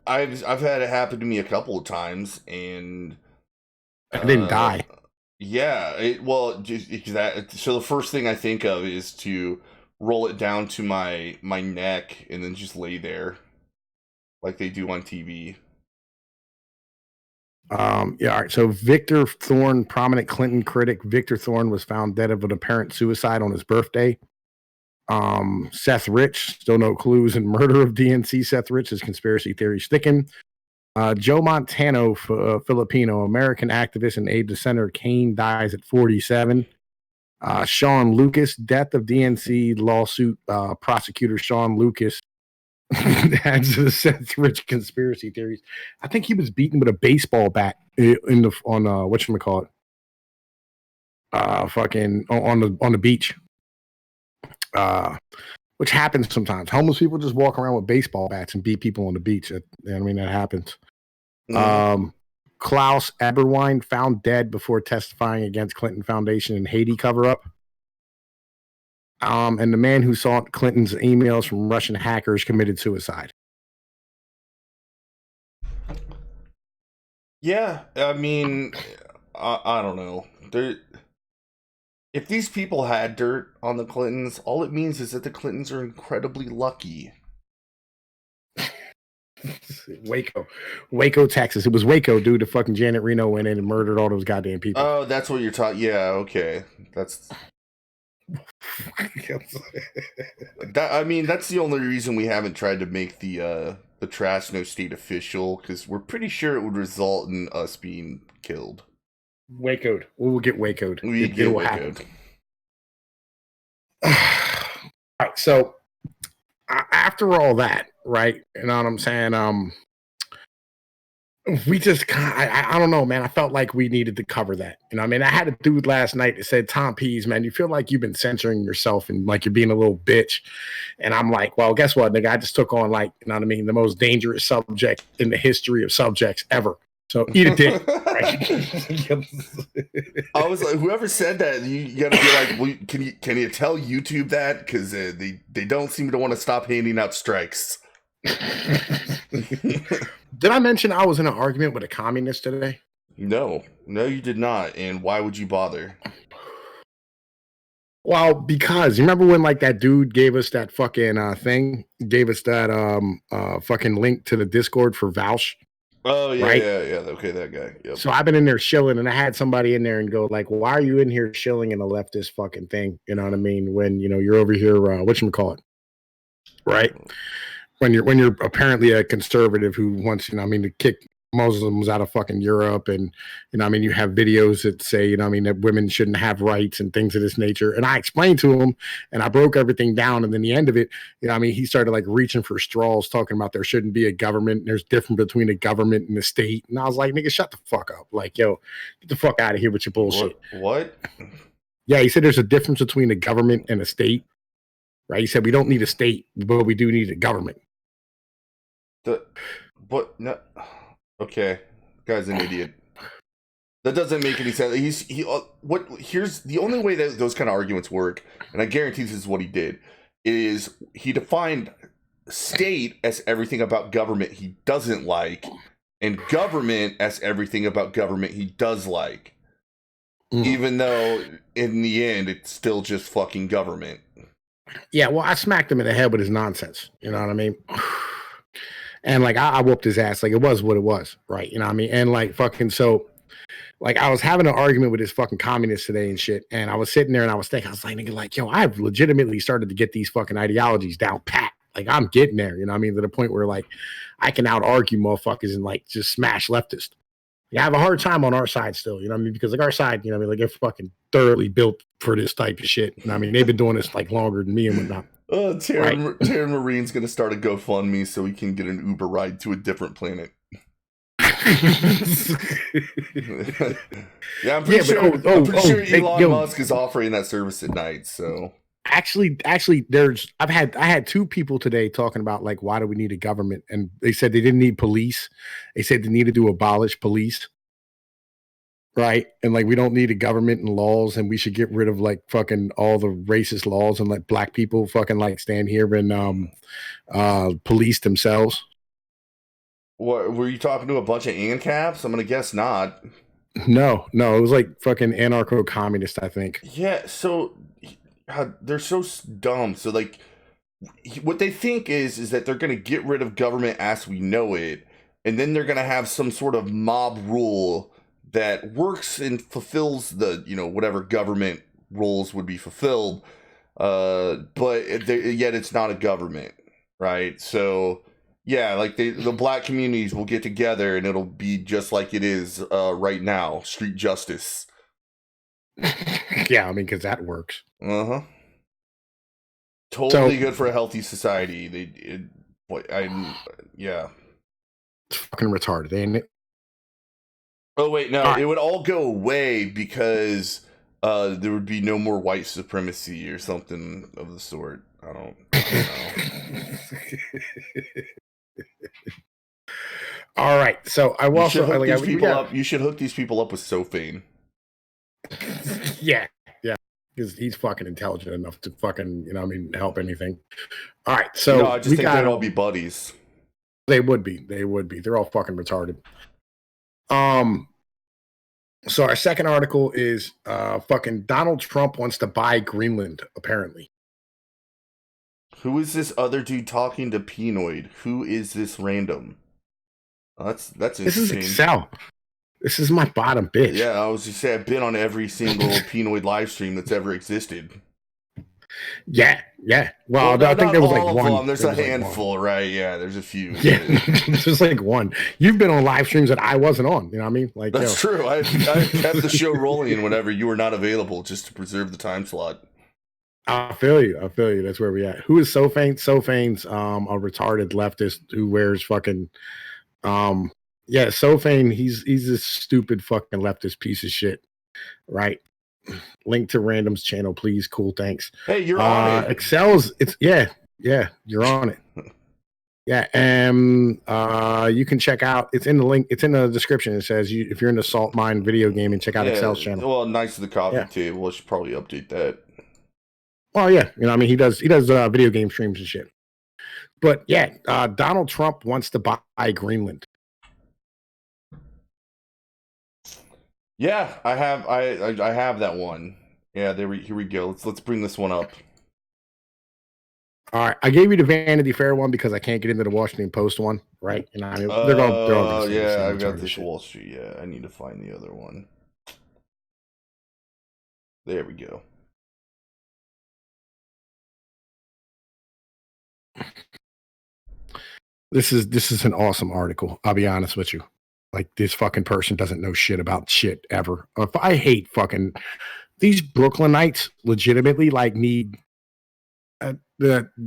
I've had it happen to me a couple of times, and I didn't die. Yeah, so the first thing I think of is to roll it down to my neck and then just lay there like they do on TV. Yeah, all right. So Victor Thorne, prominent Clinton critic, Victor Thorne was found dead of an apparent suicide on his birthday. Seth Rich, still no clues in murder of DNC Seth Rich, his conspiracy theories thicken. Joe Montano, Filipino American activist and aide to Senator Kane, dies at 47. Sean Lucas, death of DNC lawsuit. Prosecutor Sean Lucas adds to the Seth Rich conspiracy theories. I think he was beaten with a baseball bat on whatchamacallit? Fucking on the beach. Which happens sometimes. Homeless people just walk around with baseball bats and beat people on the beach. I mean, that happens. Mm-hmm. Klaus Eberwein found dead before testifying against Clinton Foundation and Haiti cover-up. And the man who saw Clinton's emails from Russian hackers committed suicide. Yeah, I mean, I don't know. If these people had dirt on the Clintons, all it means is that the Clintons are incredibly lucky. Waco, Texas. It was Waco, dude. The fucking Janet Reno went in and murdered all those goddamn people. Oh, that's what you're talking. Yeah, okay. That's. I mean, that's the only reason we haven't tried to make the trash no state official, because we're pretty sure it would result in us being killed. Wacoed. We will get Wacoed. We get Wacoed. All right, so after all that, right? You know what I'm saying? we just I don't know, man. I felt like we needed to cover that. You know, I mean, I had a dude last night that said, Tom Pease, man, you feel like you've been censoring yourself and like you're being a little bitch. And I'm like, well, guess what, nigga? I just took on like, you know what I mean, the most dangerous subject in the history of subjects ever. So eat a dick. Right? I was like, whoever said that, you gotta be like, well, can you tell YouTube that? Because they don't seem to want to stop handing out strikes. Did I mention I was in an argument with a communist today? No, you did not. And why would you bother? Well, because you remember when like that dude gave us that fucking thing, gave us that fucking link to the Discord for Vouch. Oh yeah, right? yeah. Okay, that guy. Yep. So I've been in there shilling, and I had somebody in there and go like, "Why are you in here shilling in a leftist fucking thing?" You know what I mean? When you know you're over here, whatchamacallit, right? When you're apparently a conservative who wants, you know, I mean, to kick Muslims out of fucking Europe, and you know, I mean, you have videos that say, you know, I mean, that women shouldn't have rights and things of this nature. And I explained to him, and I broke everything down, and then the end of it, you know, I mean, he started like reaching for straws, talking about there shouldn't be a government. There's difference between a government and a state, and I was like, nigga, shut the fuck up, like, yo, get the fuck out of here with your bullshit. What? Yeah, he said there's a difference between a government and a state, right? He said we don't need a state, but we do need a government. But no, okay, guy's an idiot. That doesn't make any sense. Here's the only way that those kind of arguments work, and I guarantee this is what he did, is he defined state as everything about government he doesn't like, and government as everything about government he does like. Even though in the end it's still just fucking government. Yeah, well, I smacked him in the head with his nonsense. You know what I mean? And like I whooped his ass. Like it was what it was, right? You know what I mean? And like fucking so, like I was having an argument with this fucking communist today and shit. And I was sitting there and I was thinking, I was like, nigga, like, yo, I've legitimately started to get these fucking ideologies down pat. Like I'm getting there, you know what I mean? To the point where like I can out argue motherfuckers and like just smash leftists. Yeah, I have a hard time on our side still, you know what I mean? Because like our side, you know what I mean, like they're fucking thoroughly built for this type of shit. You know what I mean? They've been doing this like longer than me and whatnot. Terran Marine's gonna start a GoFundMe so he can get an Uber ride to a different planet. Yeah, I'm pretty sure Elon Musk is offering that service at night. So actually, I had two people today talking about like why do we need a government, and they said they didn't need police. They said they needed to abolish police. Right. And like we don't need a government and laws, and we should get rid of like fucking all the racist laws and let black people fucking like stand here and police themselves. What were you talking to a bunch of ANCAPs? I'm gonna guess not. No, it was like fucking anarcho-communist, I think. Yeah, so they're so dumb. So like what they think is that they're gonna get rid of government as we know it, and then they're gonna have some sort of mob rule that works and fulfills the, you know, whatever government roles would be fulfilled, but yet it's not a government, right? So yeah, like the black communities will get together and it'll be just like it is right now, street justice. Yeah, I mean, because that works. Totally good for a healthy society. Yeah. It's fucking retarded, ain't it? Oh wait, no, it would all go away because there would be no more white supremacy or something of the sort. I don't know. All right, so I will also you should hook these people up with Sophane. Yeah, because he's fucking intelligent enough to fucking, you know, I mean, help anything. All right, so I just think they'd all be buddies. They would be. They're all fucking retarded. So our second article is fucking Donald Trump wants to buy Greenland, apparently. Who is this other dude talking to Pnoid? Who is this random? That's interesting. This is Excel. This is my bottom bitch. Yeah, I was just saying I've been on every single Pnoid live stream that's ever existed. Yeah. Well, I think there was like one. There's a handful, right? Yeah, there's a few. Yeah, there's like one. You've been on live streams that I wasn't on. You know what I mean? Like that's true. I kept the show rolling whenever you were not available, just to preserve the time slot. I feel you. That's where we at. Who is Sophane? Sophane's a retarded leftist who wears fucking Yeah, Sophane, he's a stupid fucking leftist piece of shit, right? Link to Random's channel, please. Cool, thanks. Hey, you're on it. Excel's, it's yeah, you're on it. Yeah, you can check out. It's in the link. It's in the description. It says if you're in the salt mine video game, and check out Excel's channel. Well, nice to the coffee table. I should probably update that. Well, yeah, I mean, he does video game streams and shit. But yeah, Donald Trump wants to buy Greenland. Yeah, I have that one. Yeah, here we go. Let's bring this one up. All right, I gave you the Vanity Fair one because I can't get into the Washington Post one, right? And I mean, they're all yeah, I've got this Wall Street. Yeah, I need to find the other one. There we go. This is an awesome article. I'll be honest with you. Like, this fucking person doesn't know shit about shit ever. I hate fucking these Brooklynites. Legitimately, like, need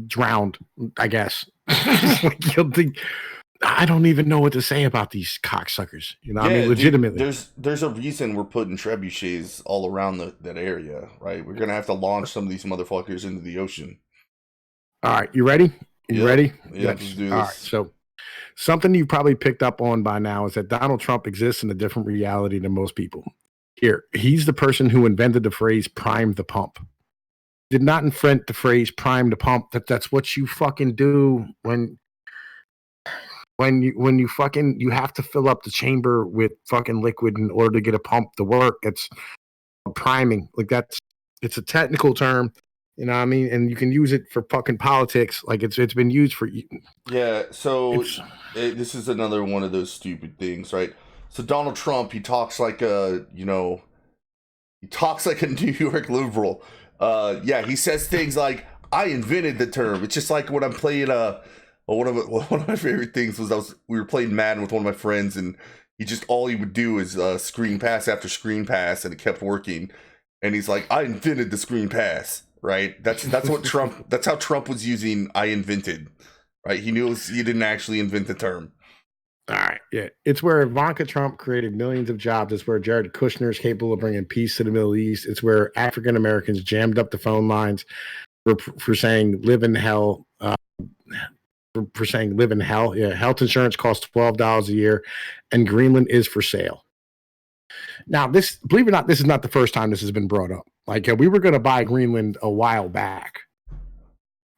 drowned, I guess. I don't even know what to say about these cocksuckers. You know, I mean, legitimately. Dude, there's a reason we're putting trebuchets all around that area, right? We're gonna have to launch some of these motherfuckers into the ocean. All right, you ready? You ready? Yeah, let's do this. All right, so something you probably picked up on by now is that Donald Trump exists in a different reality than most people. Here, he's the person who invented the phrase "prime the pump." Did not invent the phrase "prime the pump." That's what you fucking do when you fucking, you have to fill up the chamber with fucking liquid in order to get a pump to work. It's priming. Like, it's a technical term, you know what I mean? And you can use it for fucking politics. Like, it's been used for. Yeah. So this is another one of those stupid things, right? So Donald Trump, he talks like a New York liberal. Yeah, he says things like, "I invented the term." It's just like when I'm playing one of my favorite things was we were playing Madden with one of my friends, and all he would do is screen pass after screen pass, and it kept working. And he's like, "I invented the screen pass," right? That's what Trump. That's how Trump was using "I invented," right? He knew he didn't actually invent the term. All right, yeah, it's where Ivanka Trump created millions of jobs. It's where Jared Kushner is capable of bringing peace to the Middle East. It's where African Americans jammed up the phone lines for saying "live in hell." For saying "live in hell." Yeah, health insurance costs $12 a year, and Greenland is for sale. Now, this, believe it or not, this is not the first time this has been brought up. Like, we were going to buy Greenland a while back,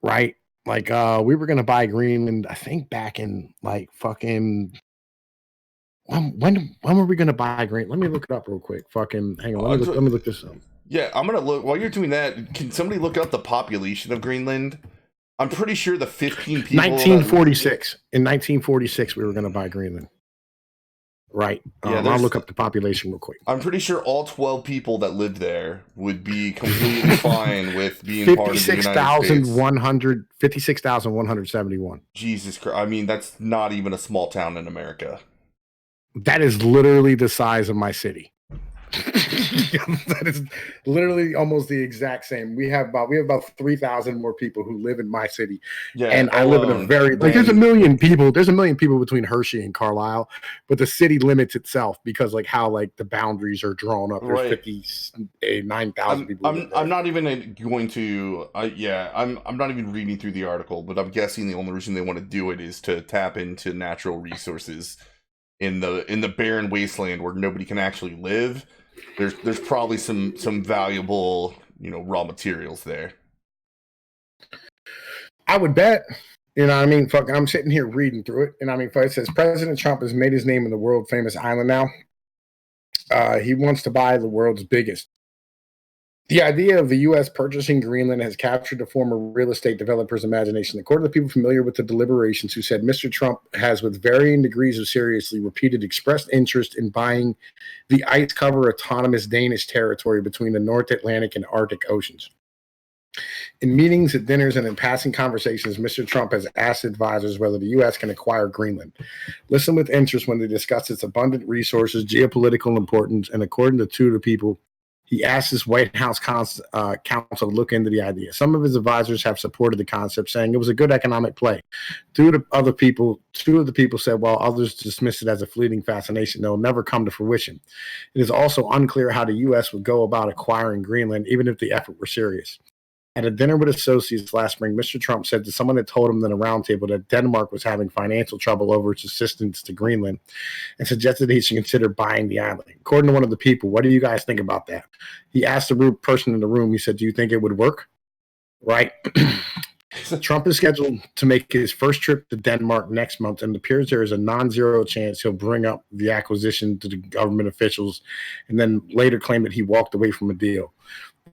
right? Like, we were going to buy Greenland, I think, back in like fucking. When were we going to buy Greenland? Let me look it up real quick. Fucking hang on. Let me look this up. Yeah, I'm gonna look while you're doing that. Can somebody look up the population of Greenland? I'm pretty sure the 15 people. 1946. In 1946, we were going to buy Greenland. Right. Yeah, I'll look up the population real quick. I'm pretty sure all 12 people that lived there would be completely fine with being part of the United States. 56,171. Jesus Christ. I mean, that's not even a small town in America. That is literally the size of my city. That is literally almost the exact same. We have about 3,000 more people who live in my city. Yeah, and I live in a very there's a million people. There's a million people between Hershey and Carlisle, but the city limits itself because like how like the boundaries are drawn up. There's 59,000 people. I'm not even going to. I'm not even reading through the article, but I'm guessing the only reason they want to do it is to tap into natural resources in the barren wasteland where nobody can actually live. There's probably some valuable, raw materials there. I would bet. You know what I mean? Fuck, I'm sitting here reading through it. And I mean, it says President Trump has made his name in the world famous island now. He wants to buy the world's biggest. The idea of the U.S. purchasing Greenland has captured the former real estate developer's imagination. According to people familiar with the deliberations, who said Mr. Trump has, with varying degrees of seriously, repeated expressed interest in buying the ice-covered autonomous Danish territory between the North Atlantic and Arctic Oceans. In meetings, at dinners, and in passing conversations, Mr. Trump has asked advisors whether the U.S. can acquire Greenland. Listen with interest when they discuss its abundant resources, geopolitical importance, and according to two of the people He asked his White House counsel to look into the idea. Some of his advisors have supported the concept, saying it was a good economic play. Two of the people said, while others dismissed it as a fleeting fascination, they'll never come to fruition. It is also unclear how the U.S. would go about acquiring Greenland, even if the effort were serious. At a dinner with associates last spring, Mr. Trump said to someone that told him at a roundtable that Denmark was having financial trouble over its assistance to Greenland and suggested that he should consider buying the island. According to one of the people, what do you guys think about that? He asked the person in the room, he said, do you think it would work? Right. Trump is scheduled to make his first trip to Denmark next month, and it appears there is a non-zero chance he'll bring up the acquisition to the government officials and then later claim that he walked away from a deal.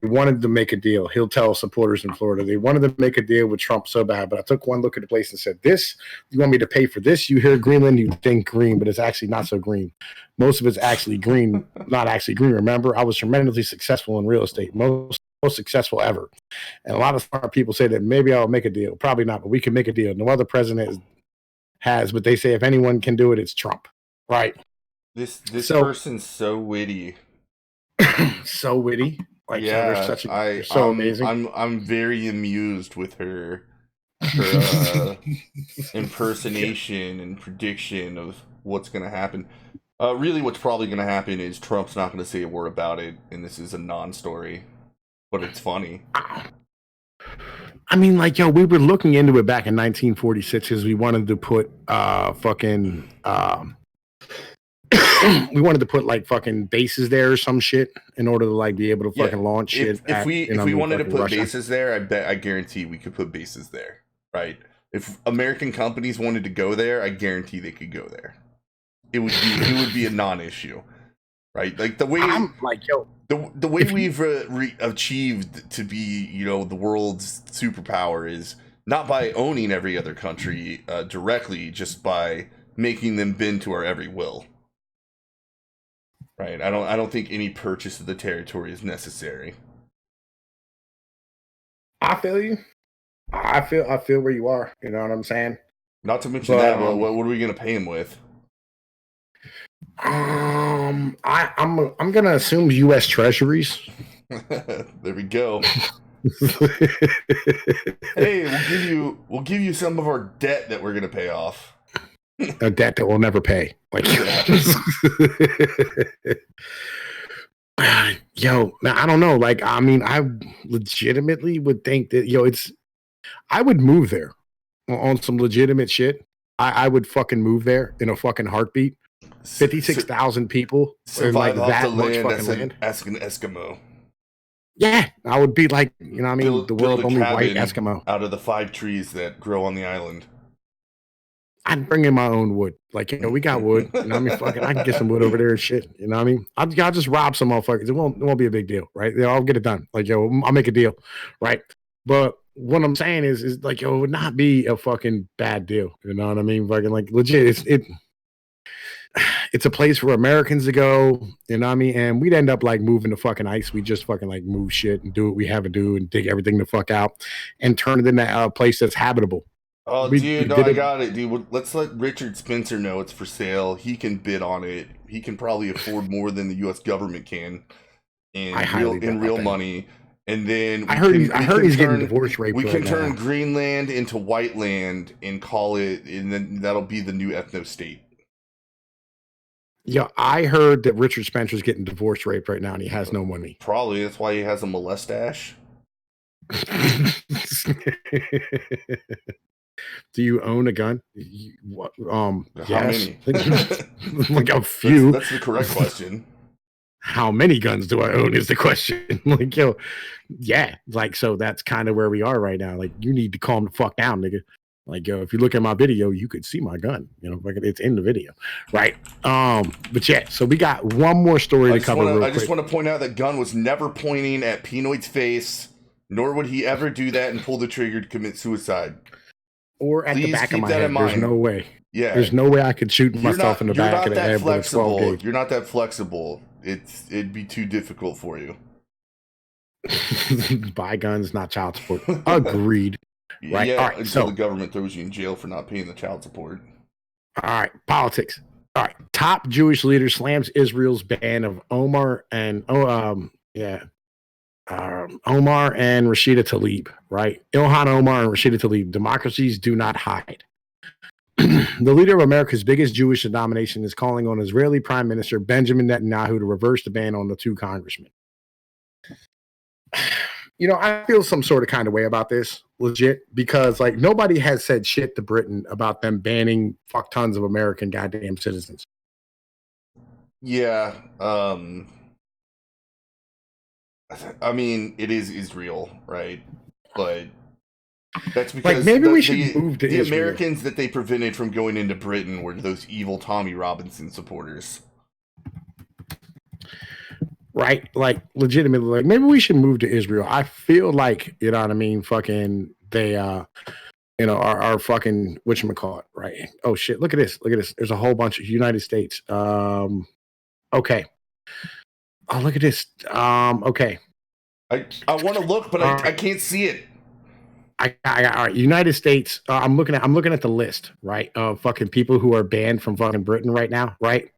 They wanted to make a deal. He'll tell supporters in Florida. They wanted to make a deal with Trump so bad, but I took one look at the place and said, this, you want me to pay for this? You hear Greenland, you think green, but it's actually not so green. Most of it's actually green, not actually green. Remember, I was tremendously successful in real estate, most successful ever. And a lot of smart people say that maybe I'll make a deal. Probably not, but we can make a deal. No other president has, but they say if anyone can do it, it's Trump. Right. This person's so witty. So witty. Like, yeah, they're so amazing. I'm very amused with her impersonation and prediction of what's going to happen. Really, what's probably going to happen is Trump's not going to say a word about it, and this is a non-story. But it's funny. I mean, like, yo, we were looking into it back in 1946 because we wanted to put we wanted to put like fucking bases there or some shit in order to like be able to fucking launch shit. If we wanted to put bases there, I guarantee we could put bases there, right? If American companies wanted to go there, I guarantee they could go there. It would be a non-issue, right? Like the way the way we've achieved to be, you know, the world's superpower is not by owning every other country directly, just by making them bend to our every will. Right. I don't think any purchase of the territory is necessary. I feel you. I feel where you are. You know what I'm saying? Not to mention that. Well, what are we gonna pay him with? I'm gonna assume U.S. Treasuries. There we go. Hey, we'll give you some of our debt that we're gonna pay off. A debt that we'll never pay. Like, yo, I don't know. Like, I mean, I legitimately would think that, yo, I would move there on some legitimate shit. I would fucking move there in a fucking heartbeat. 56,000 people in like that much fucking land. Ask an Eskimo. Yeah, I would be like, you know what I mean? The world's only white Eskimo. Out of the 5 trees that grow on the island. I'd bring in my own wood. Like, you know, we got wood. You know what I mean? Fucking, I can get some wood over there and shit. You know what I mean? I'll just rob some motherfuckers. It won't be a big deal, right? I'll get it done. Like, yo, I'll make a deal, right? But what I'm saying is like, yo, it would not be a fucking bad deal. You know what I mean? Fucking, like, legit, it's a place for Americans to go, you know what I mean? And we'd end up like moving the fucking ice. We just fucking like move shit and do what we have to do and dig everything the fuck out and turn it into a place that's habitable. Oh, dude, no, I got it, dude. Let's let Richard Spencer know it's for sale. He can bid on it. He can probably afford more than the U.S. government can in real money. And then I heard he's getting divorce rate. We can turn Greenland into white land and call it, and then that'll be the new ethno state. Yeah, I heard that Richard Spencer's getting divorce raped right now, and he has no money. Probably that's why he has a molestache. Do you own a gun? How yes. many? Like a few. That's the correct question. How many guns do I own is the question. Like, yo, yeah. Like, so that's kind of where we are right now. Like, you need to calm the fuck down, nigga. Like, yo, if you look at my video, you could see my gun. You know, like it's in the video, right? But yeah, so we got one more story to cover. I just want to point out that gun was never pointing at Pnoid's face, nor would he ever do that and pull the trigger to commit suicide. Or at the back of my head. There's no way. Yeah. There's no way I could shoot myself in the back of the head with a 12 gauge. You're not that flexible. It'd be too difficult for you. Buy guns, not child support. Agreed. Right. Yeah, all right, until the government throws you in jail for not paying the child support. All right, politics. All right, top Jewish leader slams Israel's ban of Omar and Yeah. Omar and Rashida Tlaib, right? Ilhan Omar and Rashida Tlaib. Democracies do not hide. The leader of America's biggest Jewish denomination is calling on Israeli Prime Minister Benjamin Netanyahu to reverse the ban on the 2 congressmen. You know, I feel some sort of kind of way about this, legit, because like nobody has said shit to Britain about them banning fuck tons of American goddamn citizens. Yeah. I mean, it is Israel, right? But that's because like maybe we should move to the Israel. Americans that they prevented from going into Britain were those evil Tommy Robinson supporters. Right? Like legitimately, like maybe we should move to Israel. I feel like, you know what I mean, fucking they you know, our fucking whatchamacallit, right? Oh shit, look at this. Look at this. There's a whole bunch of United States. Okay. Oh, look at this. Okay. I want to look, but I can't see it. All right. United States. I'm looking at the list, right? Of fucking people who are banned from fucking Britain right now, right?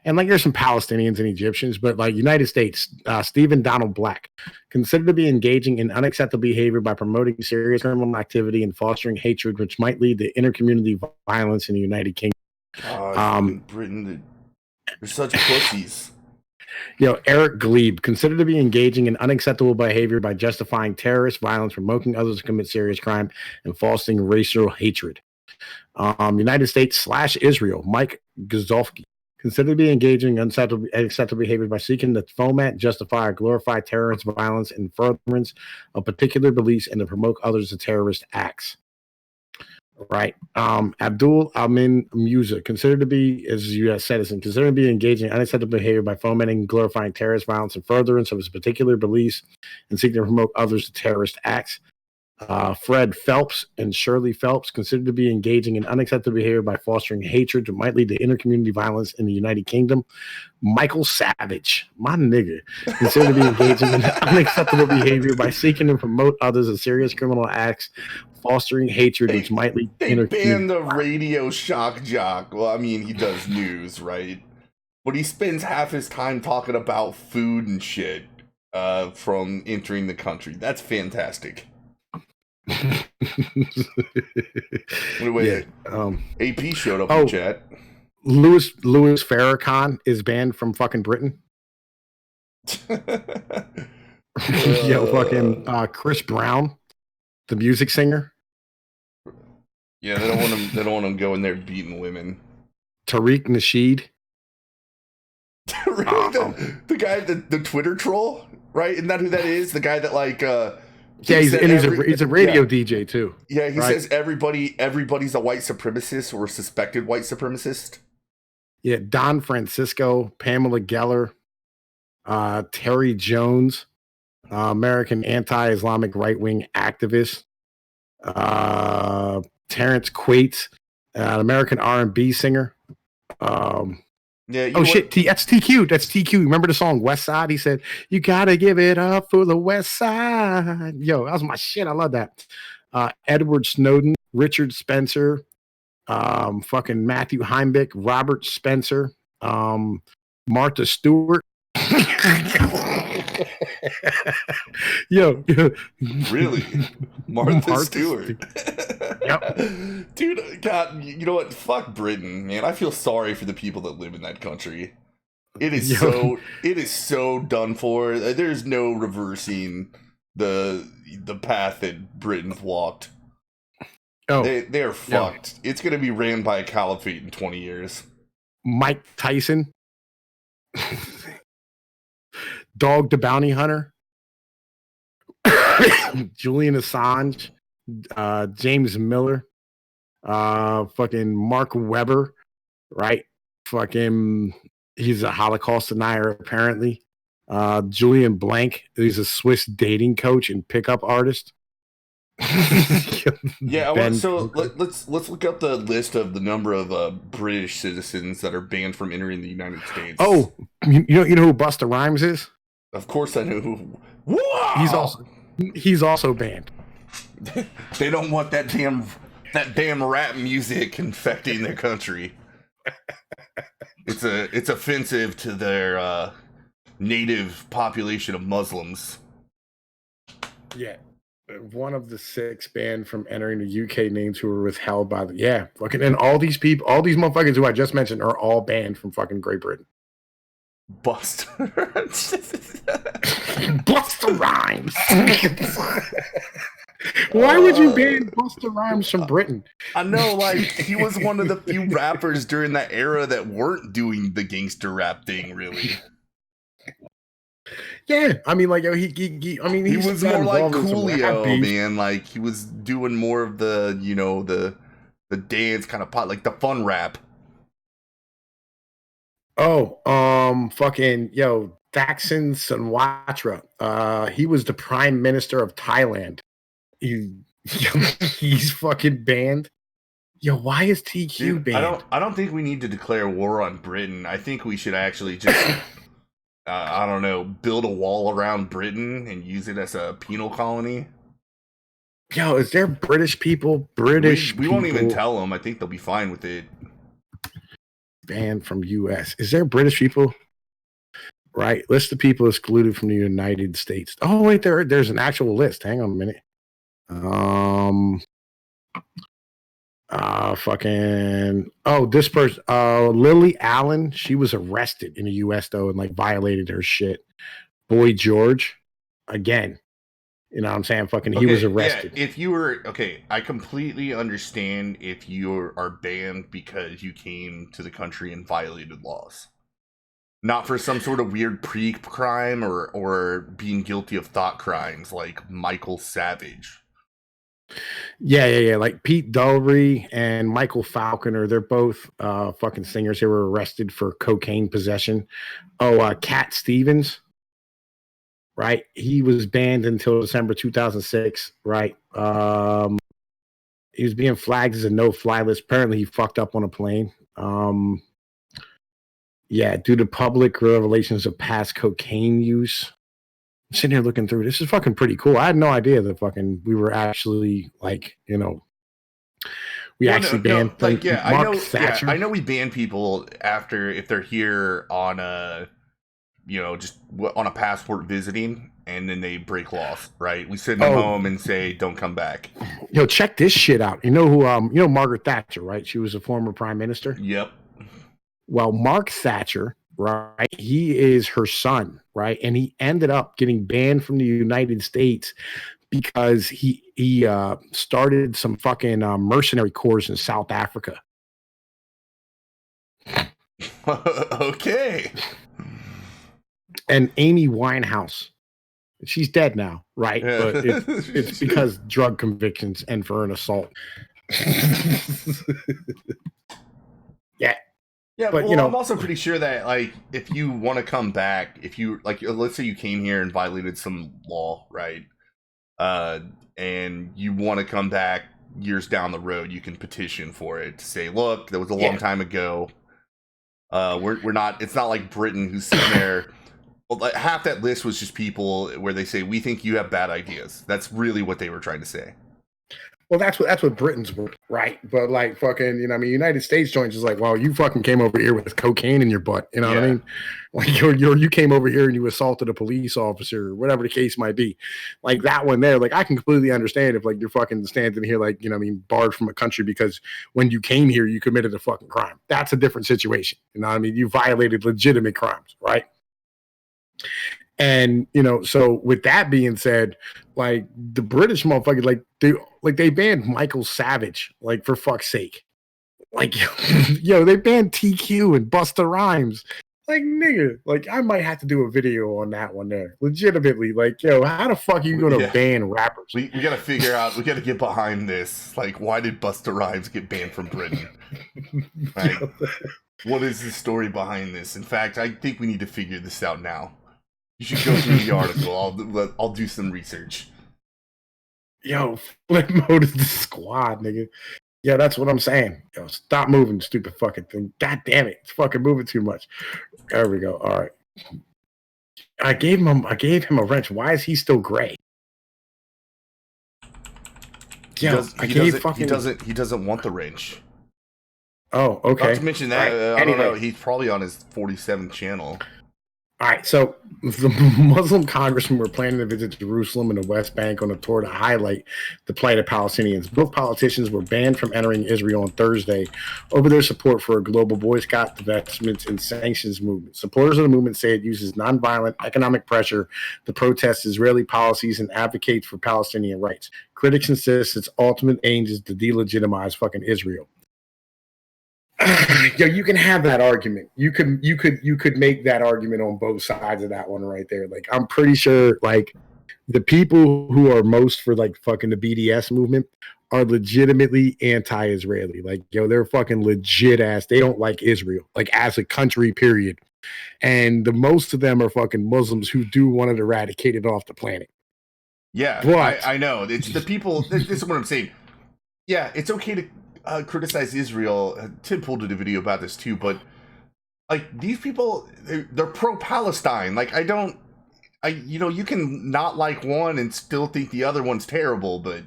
And like there's some Palestinians and Egyptians, but like United States, Stephen Donald Black, considered to be engaging in unacceptable behavior by promoting serious criminal activity and fostering hatred, which might lead to intercommunity violence in the United Kingdom. Britain, they're such pussies. You know, Eric Glebe, considered to be engaging in unacceptable behavior by justifying terrorist violence, provoking others to commit serious crime, and fostering racial hatred. United States / Israel, Mike Gazofsky, considered to be engaging in unacceptable behavior by seeking to foment, justify, or glorify terrorist violence in furtherance of particular beliefs and to promote others to terrorist acts. Right. Abdul Amin Musa, considered to be, as a U.S. citizen, considered to be engaging in unacceptable behavior by fomenting, glorifying terrorist violence in furtherance of his particular beliefs and seeking to promote others to terrorist acts. Fred Phelps and Shirley Phelps, considered to be engaging in unacceptable behavior by fostering hatred that might lead to intercommunity violence in the United Kingdom. Michael Savage, my nigga, considered to be engaging in unacceptable behavior by seeking to promote others in serious criminal acts, fostering hatred which might lead to intercommunity. They banned the radio shock jock. Well, I mean, he does news, right? But he spends half his time talking about food and shit from entering the country. That's fantastic. Wait, AP showed up in chat. Louis Farrakhan is banned from fucking Britain. Yo, fucking Chris Brown, the music singer. Yeah, they don't want him. They don't want him going there beating women. Tariq Nasheed. the guy, the Twitter troll, right? Isn't that who that is? The guy that like. Yeah, he's a radio DJ too. Yeah, he says everybody's a white supremacist or a suspected white supremacist. Yeah, Don Francisco, Pamela Geller, Terry Jones, American anti-Islamic right-wing activist, Terrence Quates, an American R&B singer. Yeah. Shit, that's TQ. That's TQ. Remember the song West Side? He said, "You gotta give it up for the West Side." Yo, that was my shit. I love that. Edward Snowden, Richard Spencer, fucking Matthew Heimbeck, Robert Spencer, Martha Stewart. Yo, really, Martha Stewart. Yep. Dude, God, you know what? Fuck Britain, man. I feel sorry for the people that live in that country. It is so done for. There's no reversing the path that Britain's walked. Oh, they are fucked. Yeah. It's gonna be ran by a caliphate in 20 years. Mike Tyson, Dog the Bounty Hunter, Julian Assange, James Miller, fucking Mark Webber, right? Fucking, he's a Holocaust denier apparently. Julian Blank, he's a Swiss dating coach and pickup artist. Yeah, so let's look up the list of the number of British citizens that are banned from entering the United States. Oh, you know who Busta Rhymes is? Of course I know who. Wow! He's also banned. They don't want that damn rap music infecting their country. It's offensive to their native population of Muslims. Yeah. One of the 6 banned from entering the UK names who were withheld by the fucking, and all these people, all these motherfuckers who I just mentioned are all banned from fucking Great Britain. Buster. Busta Rhymes. Why would you ban Busta Rhymes from Britain? I know, like, he was one of the few rappers during that era that weren't doing the gangster rap thing, really. Yeah, I mean, like, he was more like Coolio, man. Like, he was doing more of the, you know, the dance kind of pot, like the fun rap. Oh, fucking Thaksin Shinawatra. He was the prime minister of Thailand. He's fucking banned. Yo, why is TQ banned? I don't think we need to declare war on Britain. I think we should actually just I don't know, build a wall around Britain and use it as a penal colony. Yo, is there British people? We won't even tell them. I think they'll be fine with it. Banned from U.S. Is there British people? Right, list of people excluded from the United States. Oh wait, there's an actual list. Hang on a minute. This person, Lily Allen, she was arrested in the US though and like violated her shit. Boy George, again, you know what I'm saying? Fucking, he was arrested. Yeah, if you were, I completely understand if you are banned because you came to the country and violated laws. Not for some sort of weird pre-crime or being guilty of thought crimes like Michael Savage. Yeah. Like Pete Dulry and Michael Falconer, they're both fucking singers. They were arrested for cocaine possession. Cat Stevens, right? He was banned until December 2006, right? He was being flagged as a no-fly list. Apparently, he fucked up on a plane. Due to public revelations of past cocaine use. I'm sitting here looking through. This is fucking pretty cool. I had no idea that fucking we were actually like, banned Thatcher. I know we ban people after if they're here on just on a passport visiting and then they break laws, right? We send them home and say don't come back. Yo, check this shit out. You know who Margaret Thatcher, right? She was a former prime minister. Yep. Well, Mark Thatcher, right? He is her son, right? And he ended up getting banned from the United States because he started some fucking mercenary corps in South Africa. Okay. And Amy Winehouse, she's dead now, right? Yeah. But it's because drug convictions and for an assault. Yeah. Yeah, but I'm also pretty sure that like if you want to come back, if you like, let's say you came here and violated some law, right? And you want to come back years down the road, you can petition for it to say, look, that was a long time ago. We're not. It's not like Britain who's sitting there. Well, like, half that list was just people where they say we think you have bad ideas. That's really what they were trying to say. Well, that's what Britain's were, right? But like fucking, United States joints is like, well, you fucking came over here with cocaine in your butt, you know what I mean? Like you came over here and you assaulted a police officer, or whatever the case might be. Like that one there, like I can completely understand if like you're fucking standing here like, barred from a country because when you came here you committed a fucking crime. That's a different situation. You know what I mean? You violated legitimate crimes, right? And so with that being said, like the British motherfuckers, they banned Michael Savage, like for fuck's sake. Like they banned TQ and Busta Rhymes. Like nigga, like I might have to do a video on that one there. Legitimately, like how the fuck are you gonna ban rappers? We gotta figure out, we gotta get behind this. Like, why did Busta Rhymes get banned from Britain? Like, what is the story behind this? In fact, I think we need to figure this out now. You should go through the article. I'll do some research. Yo, flip mode is the squad, nigga. Yeah, that's what I'm saying. Yo, stop moving, stupid fucking thing. God damn it, it's fucking moving too much. There we go. All right. I gave him a wrench. Why is he still gray? He doesn't want the wrench. Oh, okay. Not to mention that, I don't know. He's probably on his 47th channel. All right, so the Muslim congressmen were planning to visit Jerusalem and the West Bank on a tour to highlight the plight of Palestinians. Both politicians were banned from entering Israel on Thursday over their support for a global boycott, divestments, and sanctions movement. Supporters of the movement say it uses nonviolent economic pressure to protest Israeli policies and advocates for Palestinian rights. Critics insist its ultimate aim is to delegitimize fucking Israel. Yo, you can have that argument. You could make that argument on both sides of that one right there. Like, I'm pretty sure like the people who are most for like fucking the BDS movement are legitimately anti-Israeli. Like, yo, they're fucking legit ass. They don't like Israel, like as a country, period. And the most of them are fucking Muslims who do want to eradicate it off the planet. Yeah, but I know. It's the people. This is what I'm saying. Yeah, it's okay to criticize Israel. Tim Pool did a video about this too, but like these people, they're pro-Palestine. Like you can not like one and still think the other one's terrible, but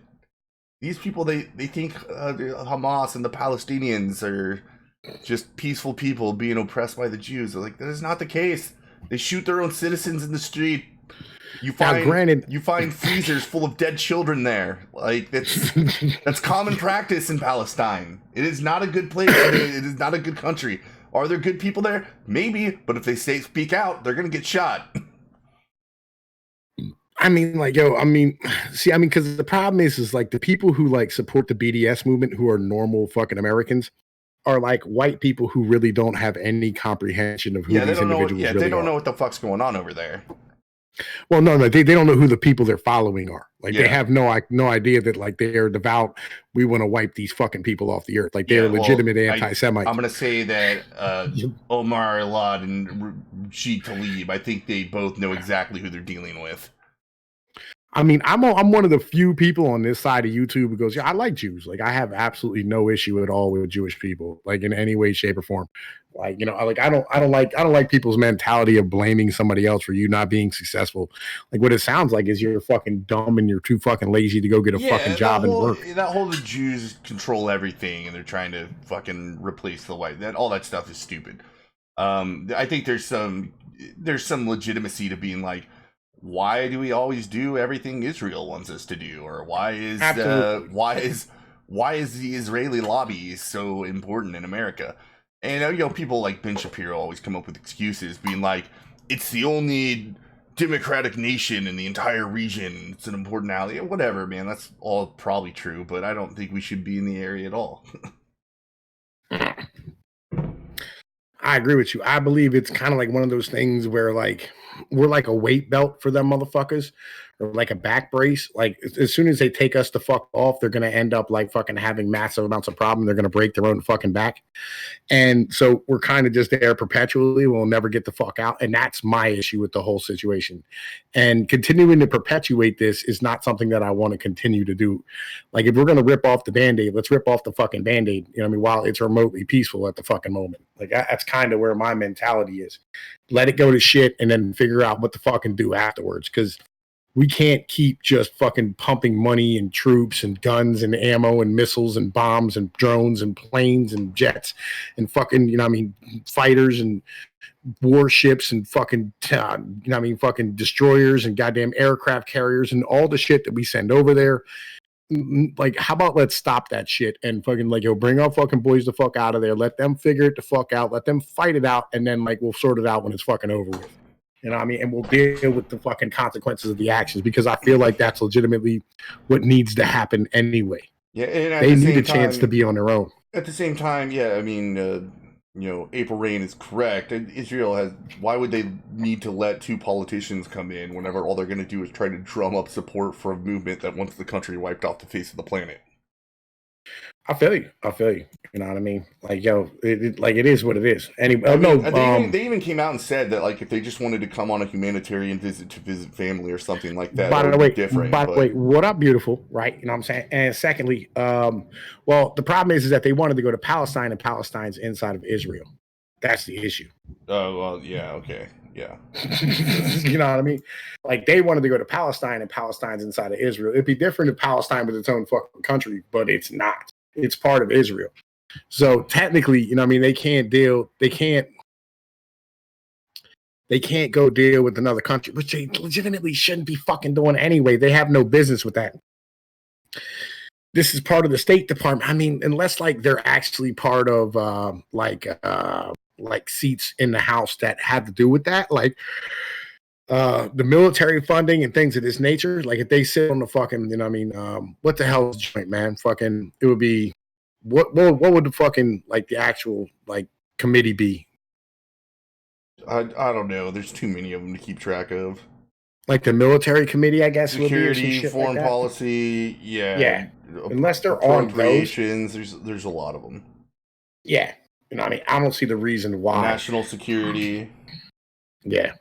these people, they think Hamas and the Palestinians are just peaceful people being oppressed by the Jews. Like, that is not the case. They shoot their own citizens in the street. You find freezers full of dead children there. Like, that's common practice in Palestine. It is not a good place. It is not a good country. Are there good people there? Maybe, but if they speak out, they're gonna get shot. I mean, like, because the problem is like the people who like support the BDS movement, who are normal fucking Americans, are like white people who really don't have any comprehension of who these individuals really are. They don't know what the fuck's going on over there. Well, no, they don't know who the people they're following are. Like, they have no idea that like they're devout. We want to wipe these fucking people off the earth. Like, they're legitimate anti-Semites. I'm gonna say that Omar Elad and Rashid Tlaib, I think they both know exactly who they're dealing with. I mean, I'm one of the few people on this side of YouTube who goes, yeah, I like Jews. Like, I have absolutely no issue at all with Jewish people, like in any way, shape, or form. Like, I don't like people's mentality of blaming somebody else for you not being successful. Like, what it sounds like is you're fucking dumb and you're too fucking lazy to go get a fucking job and work. That whole the Jews control everything and they're trying to fucking replace the white. All that stuff is stupid. I think there's some legitimacy to being like, why do we always do everything Israel wants us to do, or why is the Israeli lobby so important in America? And people like Ben Shapiro always come up with excuses, being like, it's the only democratic nation in the entire region. It's an important ally. Whatever, man. That's all probably true, but I don't think we should be in the area at all. I agree with you. I believe it's kind of like one of those things where like we're like a weight belt for them motherfuckers, or like a back brace. Like, as soon as they take us the fuck off, they're gonna end up like fucking having massive amounts of problem. They're gonna break their own fucking back, and so we're kind of just there perpetually. We'll never get the fuck out, and that's my issue with the whole situation. And continuing to perpetuate this is not something that I want to continue to do. Like, if we're gonna rip off the Band-Aid, let's rip off the fucking Band-Aid. You know what I mean? While it's remotely peaceful at the fucking moment. Like, that's kind of where my mentality is. Let it go to shit and then figure out what the fucking do afterwards. Because we can't keep just fucking pumping money and troops and guns and ammo and missiles and bombs and drones and planes and jets and fucking, fighters and warships and fucking, fucking destroyers and goddamn aircraft carriers and all the shit that we send over there. Like, how about let's stop that shit and fucking bring our fucking boys the fuck out of there. Let them figure it the fuck out. Let them fight it out, and then we'll sort it out when it's fucking over with. You know what I mean? And we'll deal with the fucking consequences of the actions, because I feel like that's legitimately what needs to happen anyway. Yeah, and they need a chance to be on their own. At the same time, yeah, I mean, April Rain is correct. Israel has. Why would they need to let two politicians come in whenever all they're going to do is try to drum up support for a movement that wants the country wiped off the face of the planet? I feel you. You know what I mean? Like, it is what it is. Anyway, they even came out and said that, like, if they just wanted to come on a humanitarian visit to visit family or something like that, by the way, what up, beautiful, right? You know what I'm saying? And secondly, well, the problem is that they wanted to go to Palestine, and Palestine's inside of Israel. That's the issue. Oh, well, yeah, okay, yeah. You know what I mean? Like, they wanted to go to Palestine, and Palestine's inside of Israel. It'd be different if Palestine was its own fucking country, but it's not. It's part of Israel. So technically, they can't They can't go deal with another country, which they legitimately shouldn't be fucking doing anyway. They have no business with that. This is part of the State Department. I mean, unless like they're actually part of like seats in the House that have to do with that, like the military funding and things of this nature. Like if they sit on the fucking, you know, what I mean, what the hell is joint, man? Fucking, it would be what would the fucking like the actual like committee be? I don't know. There's too many of them to keep track of. Like the military committee, I guess. Security, would be foreign like policy, yeah. Unless they're on appropriations, there's a lot of them. Yeah, you know, what I mean, I don't see the reason why. National security. Yeah.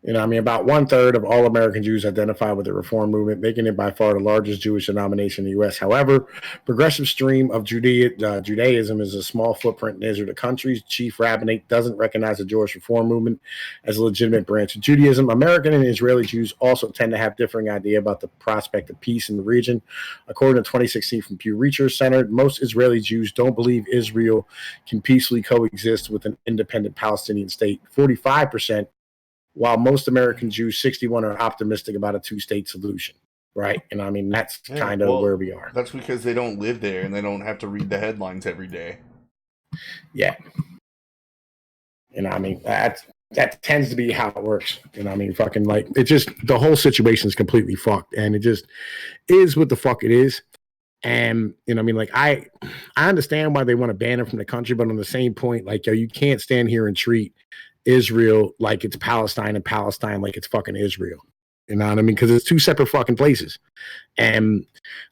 You know, I mean, about 1/3 of all American Jews identify with the Reform movement, making it by far the largest Jewish denomination in the U.S. However, progressive stream of Judaism is a small footprint in Israel. The country's chief rabbinate doesn't recognize the Jewish Reform movement as a legitimate branch of Judaism. American and Israeli Jews also tend to have differing idea about the prospect of peace in the region. According to 2016 from Pew Research Center, most Israeli Jews don't believe Israel can peacefully coexist with an independent Palestinian state. 45%. While most American Jews, 61, are optimistic about a two-state solution, right? And I mean, that's kind of where we are. That's because they don't live there and they don't have to read the headlines every day. Yeah. You know, I mean, that tends to be how it works. You know, I mean, fucking like, it just, the whole situation is completely fucked, and it just is what the fuck it is. And, you know, I mean, like, I understand why they want to ban it from the country, but on the same point, like, yo, you can't stand here and treat Israel like it's Palestine and Palestine like it's fucking Israel. You know what I mean? Because it's two separate fucking places. And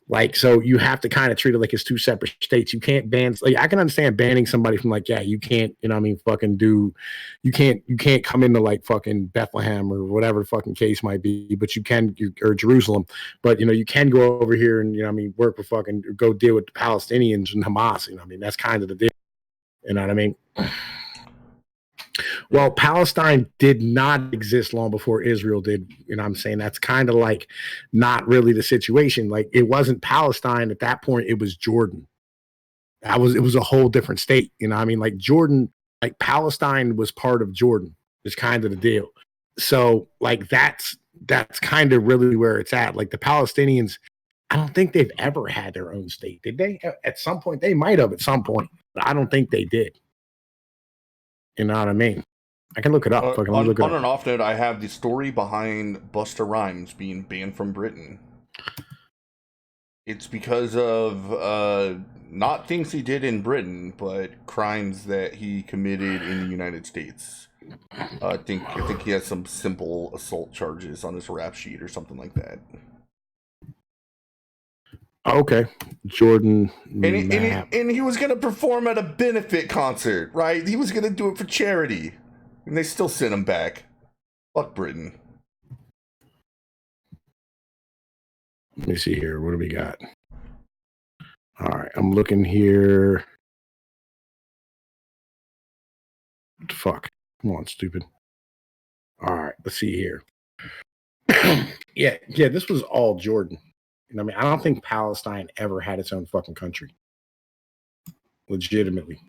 like, so you have to kind of treat it like it's two separate states. You can't ban, like, I can understand banning somebody from like, yeah, you can't, you know what I mean, fucking do, you can't come into like fucking Bethlehem or whatever the fucking case might be, but you can, or Jerusalem, but you know, you can go over here and, you know what I mean, work with fucking, go deal with the Palestinians and Hamas. You know what I mean? That's kind of the deal. You know what I mean? Well, Palestine did not exist long before Israel did. You know what I'm saying? That's kind of like not really the situation. Like, it wasn't Palestine at that point, it was Jordan. It was a whole different state. You know what I mean? Like Jordan, like Palestine was part of Jordan. Is kind of the deal. So like that's kind of really where it's at. Like the Palestinians, I don't think they've ever had their own state. Did they? At some point, they might have at some point, but I don't think they did. You know what I mean? I can look it up. On an off note, I have the story behind Busta Rhymes being banned from Britain. It's because of not things he did in Britain, but crimes that he committed in the United States. I think he has some simple assault charges on his rap sheet or something like that. Okay, Jordan. And he was going to perform at a benefit concert, right? He was going to do it for charity. And they still sent him back. Fuck Britain. Let me see here. What do we got? All right, I'm looking here. What the fuck? Come on, stupid. All right, let's see here. yeah, this was all Jordan. You know what I mean? I don't think Palestine ever had its own fucking country. Legitimately.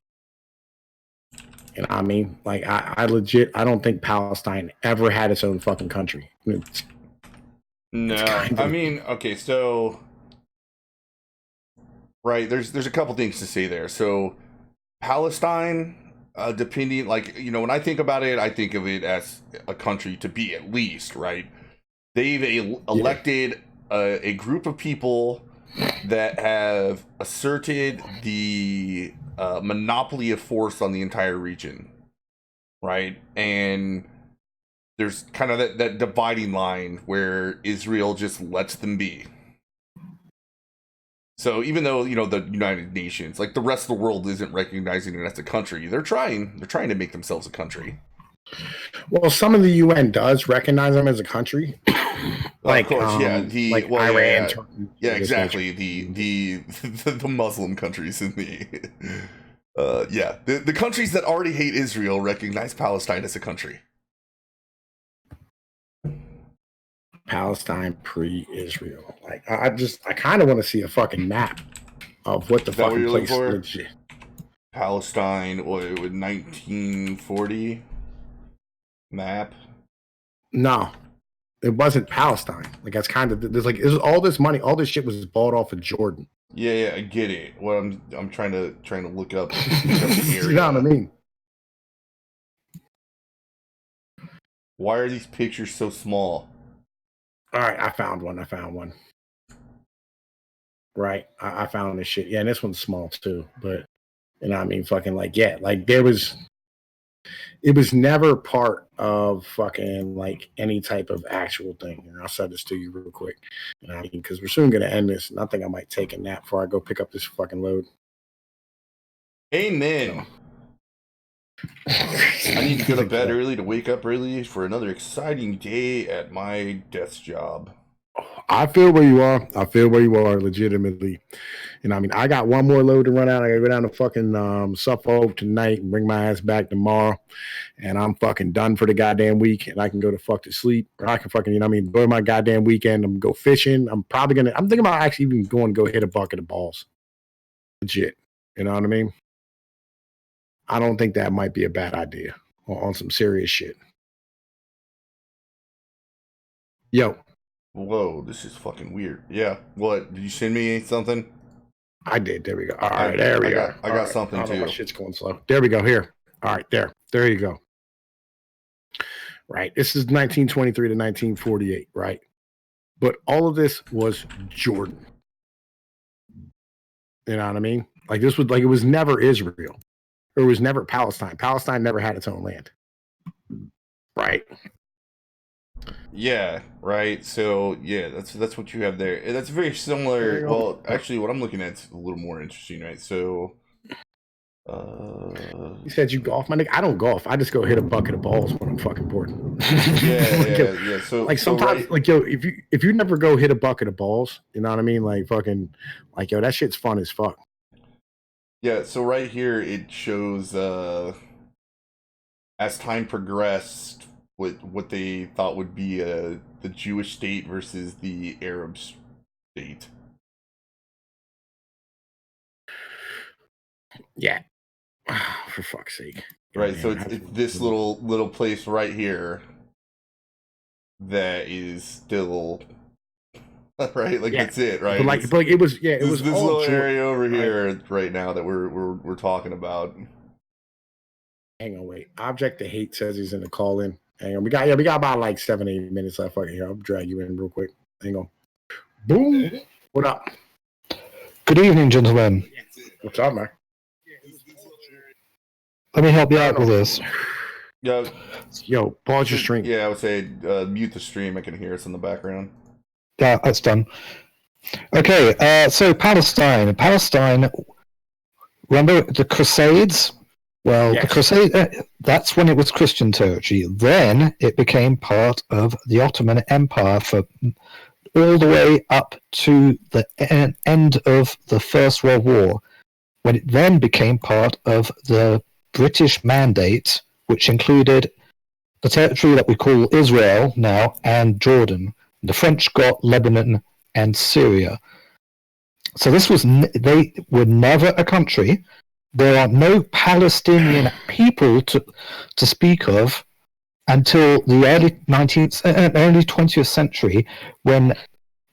You know what I mean? Like, I don't think Palestine ever had its own fucking country. I mean, okay, so right, there's a couple things to say there. So Palestine, depending, like, you know, when I think about it, I think of it as a country to be, at least, right? They've elected a group of people that have asserted the monopoly of force on the entire region, right? And there's kind of that dividing line where Israel just lets them be. So even though, you know, the United Nations, like the rest of the world, isn't recognizing it as a country, they're trying to make themselves a country. Well, some of the UN does recognize them as a country. Like, of course, yeah. Iran, yeah, exactly. The Muslim countries in the the countries that already hate Israel recognize Palestine as a country. Pre-Palestine, pre-Israel. Like, I kind of want to see a fucking map of what the fucking place is. Palestine, with 1940. map. No, it wasn't Palestine. Like that's kind of there's like all this money, all this shit was bought off of Jordan. Yeah, I get it. What I'm trying to look up the area. You know what I mean? Why are these pictures so small? All right, I found one. Right, I found this shit. Yeah, and this one's small too, but you know what I mean? Fucking like, yeah, like it was never part of fucking like any type of actual thing. And I'll send this to you real quick. You know what I mean? Because we're soon gonna end this, and I think I might take a nap before I go pick up this fucking load. Amen. I need to go to bed early to wake up early for another exciting day at my desk job. I feel where you are. Legitimately. You know, I mean, I got one more load to run out. I gotta go down to fucking Suffolk tonight and bring my ass back tomorrow. And I'm fucking done for the goddamn week. And I can go to fuck to sleep. Or I can fucking, you know what I mean, go to my goddamn weekend. I'm gonna go fishing. I'm thinking about actually even going to go hit a bucket of balls. Legit. You know what I mean? I don't think that might be a bad idea on some serious shit. Yo. Whoa, this is fucking weird. Yeah. What? Did you send me something? I did. There we go. All right, there we go. I got something too. My shit's going slow. There we go. Here. All right, there you go. Right. This is 1923 to 1948, right? But all of this was Jordan. You know what I mean? Like this was like it was never Israel. Or it was never Palestine. Palestine never had its own land. Right. Yeah, right. So yeah, that's what you have there. That's very similar. Well, actually, what I'm looking at is a little more interesting, right? So, you said you golf, my nigga. I don't golf. I just go hit a bucket of balls when I'm fucking bored. Yeah. So like sometimes, like yo, if you never go hit a bucket of balls, you know what I mean? Like fucking, like yo, that shit's fun as fuck. Yeah. So right here it shows as time progressed, what they thought would be the Jewish state versus the Arab state. Yeah, for fuck's sake. Right, so it's this little place right here that is still right. Like that's it, right? But like it was it was this little area over here right now that we're talking about. Hang on, wait. Object to Hate says he's in the call in. Hang on. We got about like 7-8 minutes left. Fucking here. I'll drag you in real quick. Hang on. Boom. What up? Good evening, gentlemen. What's up, man? Let me help you out with this. Yo, pause your stream. Yeah, I would say mute the stream. I can hear us in the background. Yeah, that's done. Okay, so Palestine. Remember the Crusades? Well, yes. The Crusade, that's when it was Christian territory. Then it became part of the Ottoman Empire for all the way up to the end of the First World War, when it then became part of the British Mandate, which included the territory that we call Israel now and Jordan. The French got Lebanon and Syria. So they were never a country. There are no Palestinian people to speak of until the early 20th century, when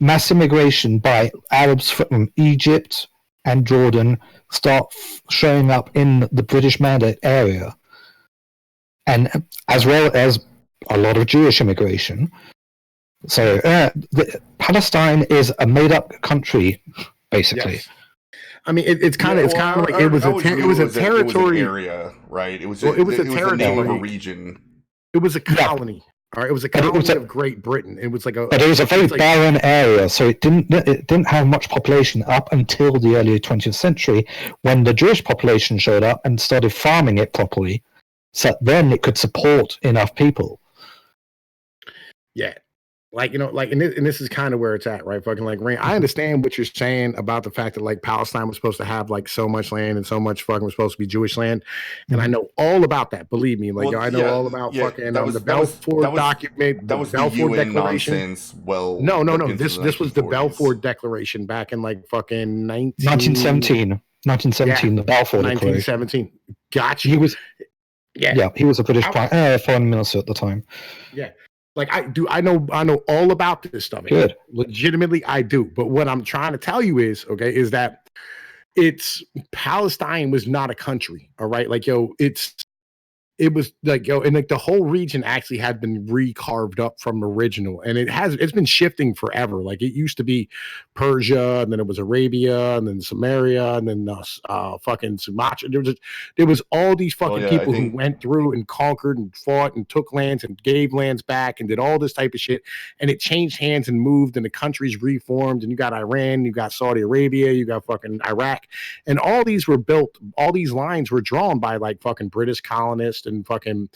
mass immigration by Arabs from Egypt and Jordan start showing up in the British Mandate area, and as well as a lot of Jewish immigration. So Palestine is a made-up country, basically. Yes. I mean, it's kind of like it was a territory area, right? It was a territory. The name of a region. It was a colony. All right, it was a colony of Great Britain. It was like but it was a very barren area, so it didn't have much population up until the early 20th century, when the Jewish population showed up and started farming it properly, so then it could support enough people. Yeah. Like, you know, like, and this is kind of where it's at, right? Fucking like, Rain, I understand what you're saying about the fact that like Palestine was supposed to have like so much land and so much fucking was supposed to be Jewish land. And I know all about that. Believe me. Like, I know all about fucking the Balfour document, that was Balfour the UN Declaration. Nonsense. Well, no. This was the Balfour Declaration back in like fucking 1917. 1917, the Balfour Declaration. 1917. Gotcha. Yeah, he was a British foreign minister at the time. Yeah. Like I know all about this stuff. Good. Legitimately, I do. But what I'm trying to tell you is that Palestine was not a country. All right. Like, it was like, and like the whole region actually had been recarved up from original, and it's been shifting forever. Like, it used to be Persia, and then it was Arabia, and then Samaria, and then fucking Sumatra. There was all these fucking people who went through and conquered and fought and took lands and gave lands back and did all this type of shit, and it changed hands and moved, and the countries reformed, and you got Iran, you got Saudi Arabia, you got fucking Iraq, and all these were built. All these lines were drawn by like fucking British colonists and fucking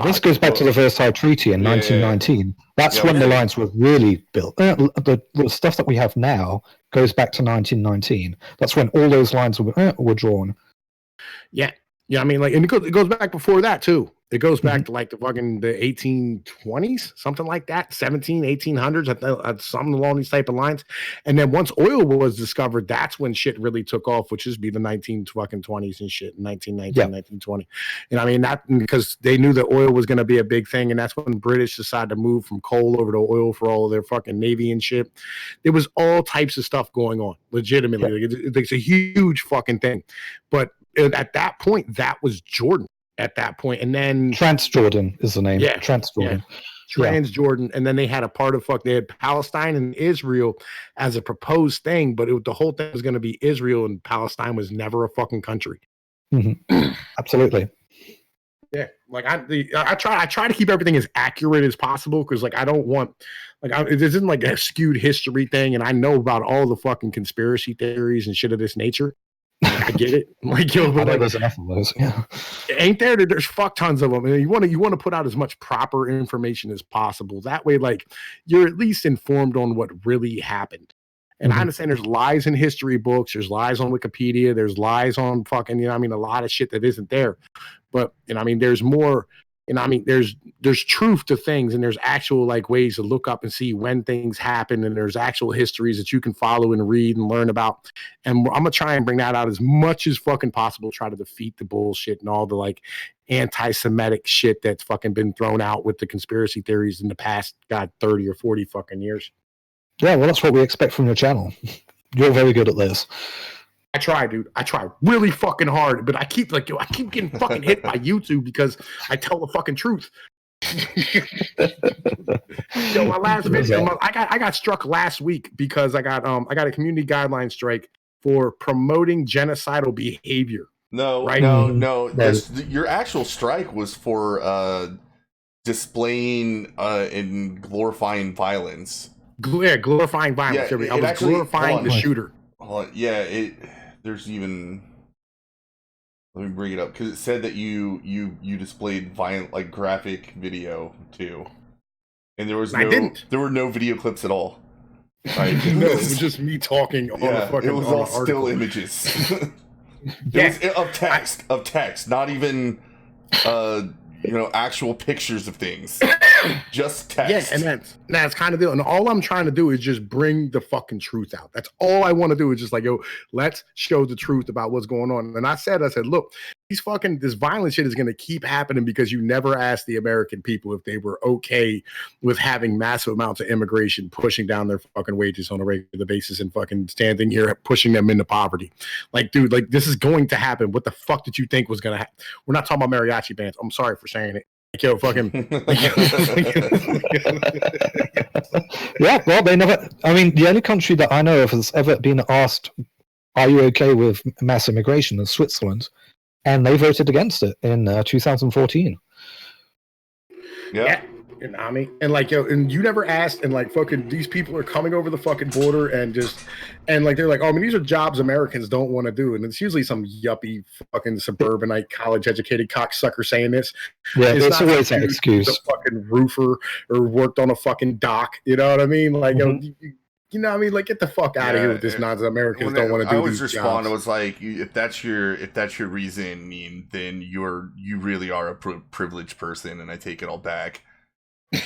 this goes back to the Versailles Treaty in 1919. That's when the lines were really built. The stuff that we have now goes back to 1919. That's when all those lines were drawn. Yeah, I mean, like, and it goes back before that too. It goes back to like the 1820s, something like that, 1800s, something along these type of lines. And then once oil was discovered, that's when shit really took off, which is be the 1920s and shit, 1919, 1920. And I mean, that because they knew that oil was going to be a big thing, and that's when British decided to move from coal over to oil for all of their fucking navy and shit. There was all types of stuff going on, legitimately. Yeah. It's a huge fucking thing. But at that point, that was Jordan. At that point, and then Transjordan is the name. Yeah, Transjordan. Transjordan, and then they had a part of they had Palestine and Israel as a proposed thing, but the whole thing was going to be Israel, and Palestine was never a fucking country. Mm-hmm. Absolutely. Yeah, like I try to keep everything as accurate as possible, because like I don't want this isn't like a skewed history thing, and I know about all the fucking conspiracy theories and shit of this nature. I get it. Like, there's enough of those. Yeah. Ain't there? There's fuck tons of them. And you want to put out as much proper information as possible. That way, like, you're at least informed on what really happened. And I understand there's lies in history books. There's lies on Wikipedia. There's lies on fucking, a lot of shit that isn't there. But, there's more. There's truth to things, and there's actual like ways to look up and see when things happen, and there's actual histories that you can follow and read and learn about. And I'm gonna try and bring that out as much as fucking possible. Try to defeat the bullshit and all the like anti-Semitic shit that's fucking been thrown out with the conspiracy theories in the past 30 or 40 fucking years. Yeah, well, that's what we expect from your channel. You're very good at this. I try, dude. I try really fucking hard, but I keep getting fucking hit by YouTube because I tell the fucking truth. My last video, I got struck last week because I got a community guideline strike for promoting genocidal behavior. No, right? No. Your actual strike was for displaying and glorifying violence. Glorifying violence. Yeah, I was glorifying the shooter. There's even. Let me bring it up because it said that you displayed violent, like, graphic video too, and there were no video clips at all. Right? No, it was just me talking on the fucking. It was all still images. Of text, not even actual pictures of things. Just text. Yeah, and that's kind of the deal. And all I'm trying to do is just bring the fucking truth out. That's all I want to do is just like, let's show the truth about what's going on. And I said, look, this violent shit is going to keep happening because you never asked the American people if they were okay with having massive amounts of immigration pushing down their fucking wages on a regular basis and fucking standing here pushing them into poverty. Like, dude, like, this is going to happen. What the fuck did you think was going to happen? We're not talking about mariachi bands. I'm sorry for saying it. Fucking. Yeah, well, they never. I mean, the only country that I know of has ever been asked, "Are you okay with mass immigration?" is Switzerland, and they voted against it in 2014. Yeah. And I mean, and like, and you never asked, and like, fucking, these people are coming over the fucking border and like, they're like, oh, I mean, these are jobs Americans don't want to do. And it's usually some yuppie fucking suburbanite college educated cocksucker saying this. Yeah, it's always an excuse. A fucking roofer or worked on a fucking dock. You know what I mean? Like, you know what I mean? Like, get the fuck out of here with this nonsense. Americans don't want to do these jobs. I was like, if that's your reason, then you really are a privileged person, and I take it all back.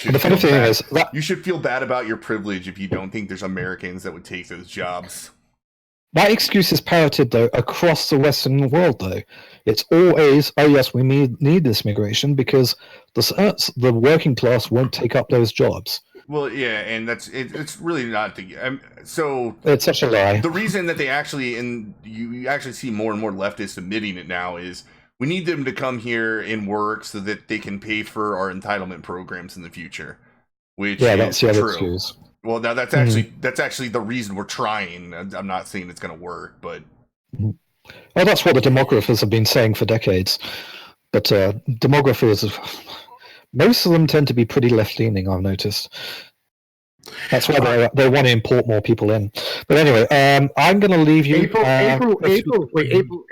The funny thing is you should feel bad about your privilege if you don't think there's Americans that would take those jobs. That excuse is parroted, though, across the Western world, though. It's always, oh, yes, we need this migration because the working class won't take up those jobs. Well, yeah, and it's really not the so it's such a lie. The reason that they actually, and you actually see more and more leftists admitting it now, is we need them to come here and work so that they can pay for our entitlement programs in the future. Which that's the other true. excuse. Well, now that's actually the reason we're trying. I'm not saying it's going to work, but well, that's what the demographers have been saying for decades. But demographers, most of them tend to be pretty left-leaning, I've noticed. That's why they want to import more people in. But anyway, I'm going to leave you.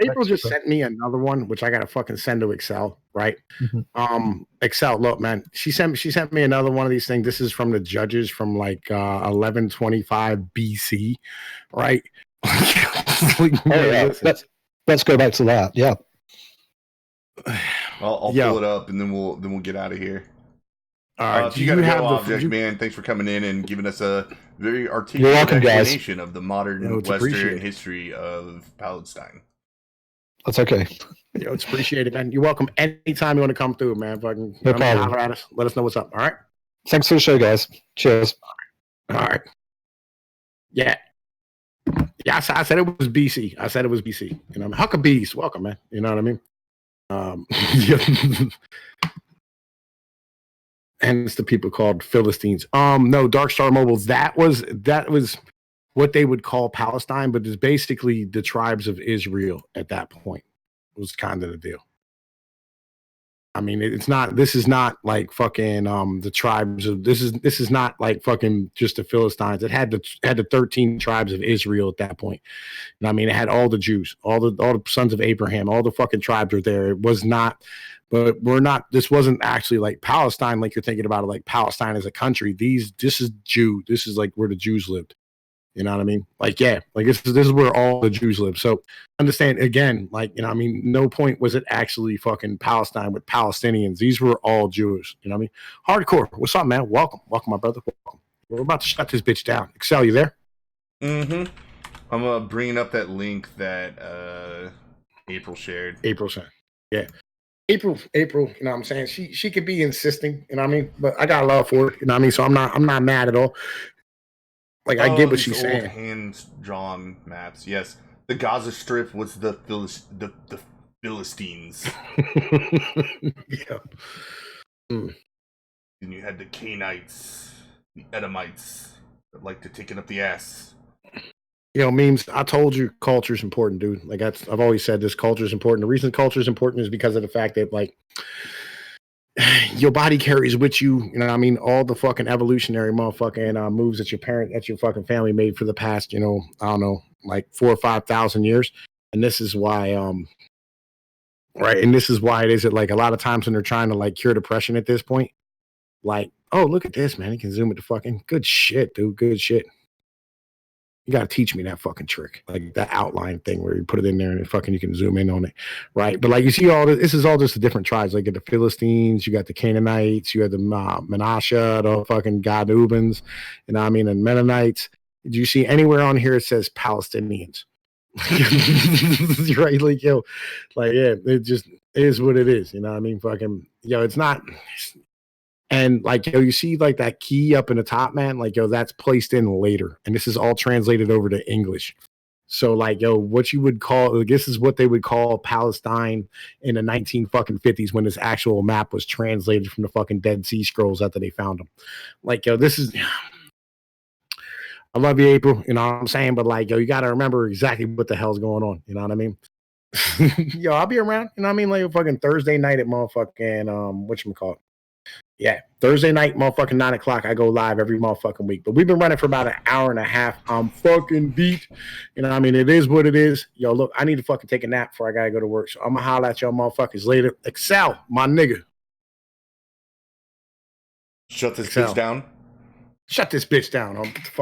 April just sent me another one, which I got to fucking send to Excel, right? Mm-hmm. Excel, look, man, she sent me another one of these things. This is from the judges from like 1125 BC, right? Let's go back to that. Yeah. I'll pull it up and then we'll get out of here. All right, if you got a go object, man, thanks for coming in and giving us a very articulate explanation of the modern Western history of Palestine. That's okay. It's appreciated, man. You're welcome anytime you want to come through, man. Fucking no problem. Holler at us. Let us know what's up. All right. Thanks for the show, guys. Cheers. All right. Yeah. Yeah, I said it was BC. You know, Huckabees, welcome, man. You know what I mean? Hence the people called Philistines. No, Dark Star Mobile. That was what they would call Palestine, but it's basically the tribes of Israel at that point. It was kind of the deal. I mean, it's not. This is not like fucking the tribes of. This is not like fucking just the Philistines. It had the 13 tribes of Israel at that point. And I mean, it had all the Jews, all the sons of Abraham, all the fucking tribes were there. It was not. But this wasn't actually like Palestine, like you're thinking about it, like Palestine as a country. This is Jew. This is like where the Jews lived. You know what I mean? Like, yeah, like this is where all the Jews live. So understand again, like, you know, I mean, no point was it actually fucking Palestine with Palestinians. These were all Jews. You know what I mean? Hardcore. What's up, man? Welcome, my brother. Welcome. We're about to shut this bitch down. Excel, you there? Mm-hmm. I'm bringing up that link that April shared. April sent. Yeah. April, you know what I'm saying? She could be insisting, you know what I mean? But I got love for it, you know what I mean? So I'm not mad at all. Like I get what she's saying. Hand-drawn maps. Yes. The Gaza Strip was the Philistines. Yeah. Then you had the Canaanites, the Edomites that like to take it up the ass. You know, memes, I told you culture is important, dude. Like I've always said this, culture is important. The reason culture is important is because of the fact that like your body carries with you, you know what I mean, all the fucking evolutionary motherfucking moves that your fucking family made for the past, you know, I don't know, like 4,000 or 5,000 years. And this is why right, and this is why it is that like a lot of times when they're trying to like cure depression at this point, like, oh, look at this, man, you can zoom it to fucking good shit, dude, good shit. You got to teach me that fucking trick, like that outline thing where you put it in there and fucking you can zoom in on it, right? But like you see all this is all just the different tribes. Like you got the Philistines, you got the Canaanites, you had the Menashe, the fucking Gadubans, you know what I mean, and Mennonites. Do you see anywhere on here it says Palestinians? Right? Like, yo, like, yeah, it just is what it is. You know what I mean? Fucking, yo, it's not. And like, yo, you see like that key up in the top, man, like, yo, that's placed in later. And this is all translated over to English. So like, yo, what you would call, this is what they would call Palestine in the 1950s when this actual map was translated from the fucking Dead Sea Scrolls after they found them. Like, yo, this is, I love you, April, you know what I'm saying? But like, yo, you got to remember exactly what the hell's going on. You know what I mean? Yo, I'll be around, you know what I mean? Like fucking Thursday night at motherfucking, whatchamacallit? Yeah, Thursday night, motherfucking 9 o'clock. I go live every motherfucking week. But we've been running for about an hour and a half. I'm fucking beat. You know what I mean? It is what it is. Yo, look, I need to fucking take a nap before I gotta go to work. So I'm gonna holler at y'all motherfuckers later. Excel, my nigga. Shut this bitch down. Shut this bitch down. Get the fuck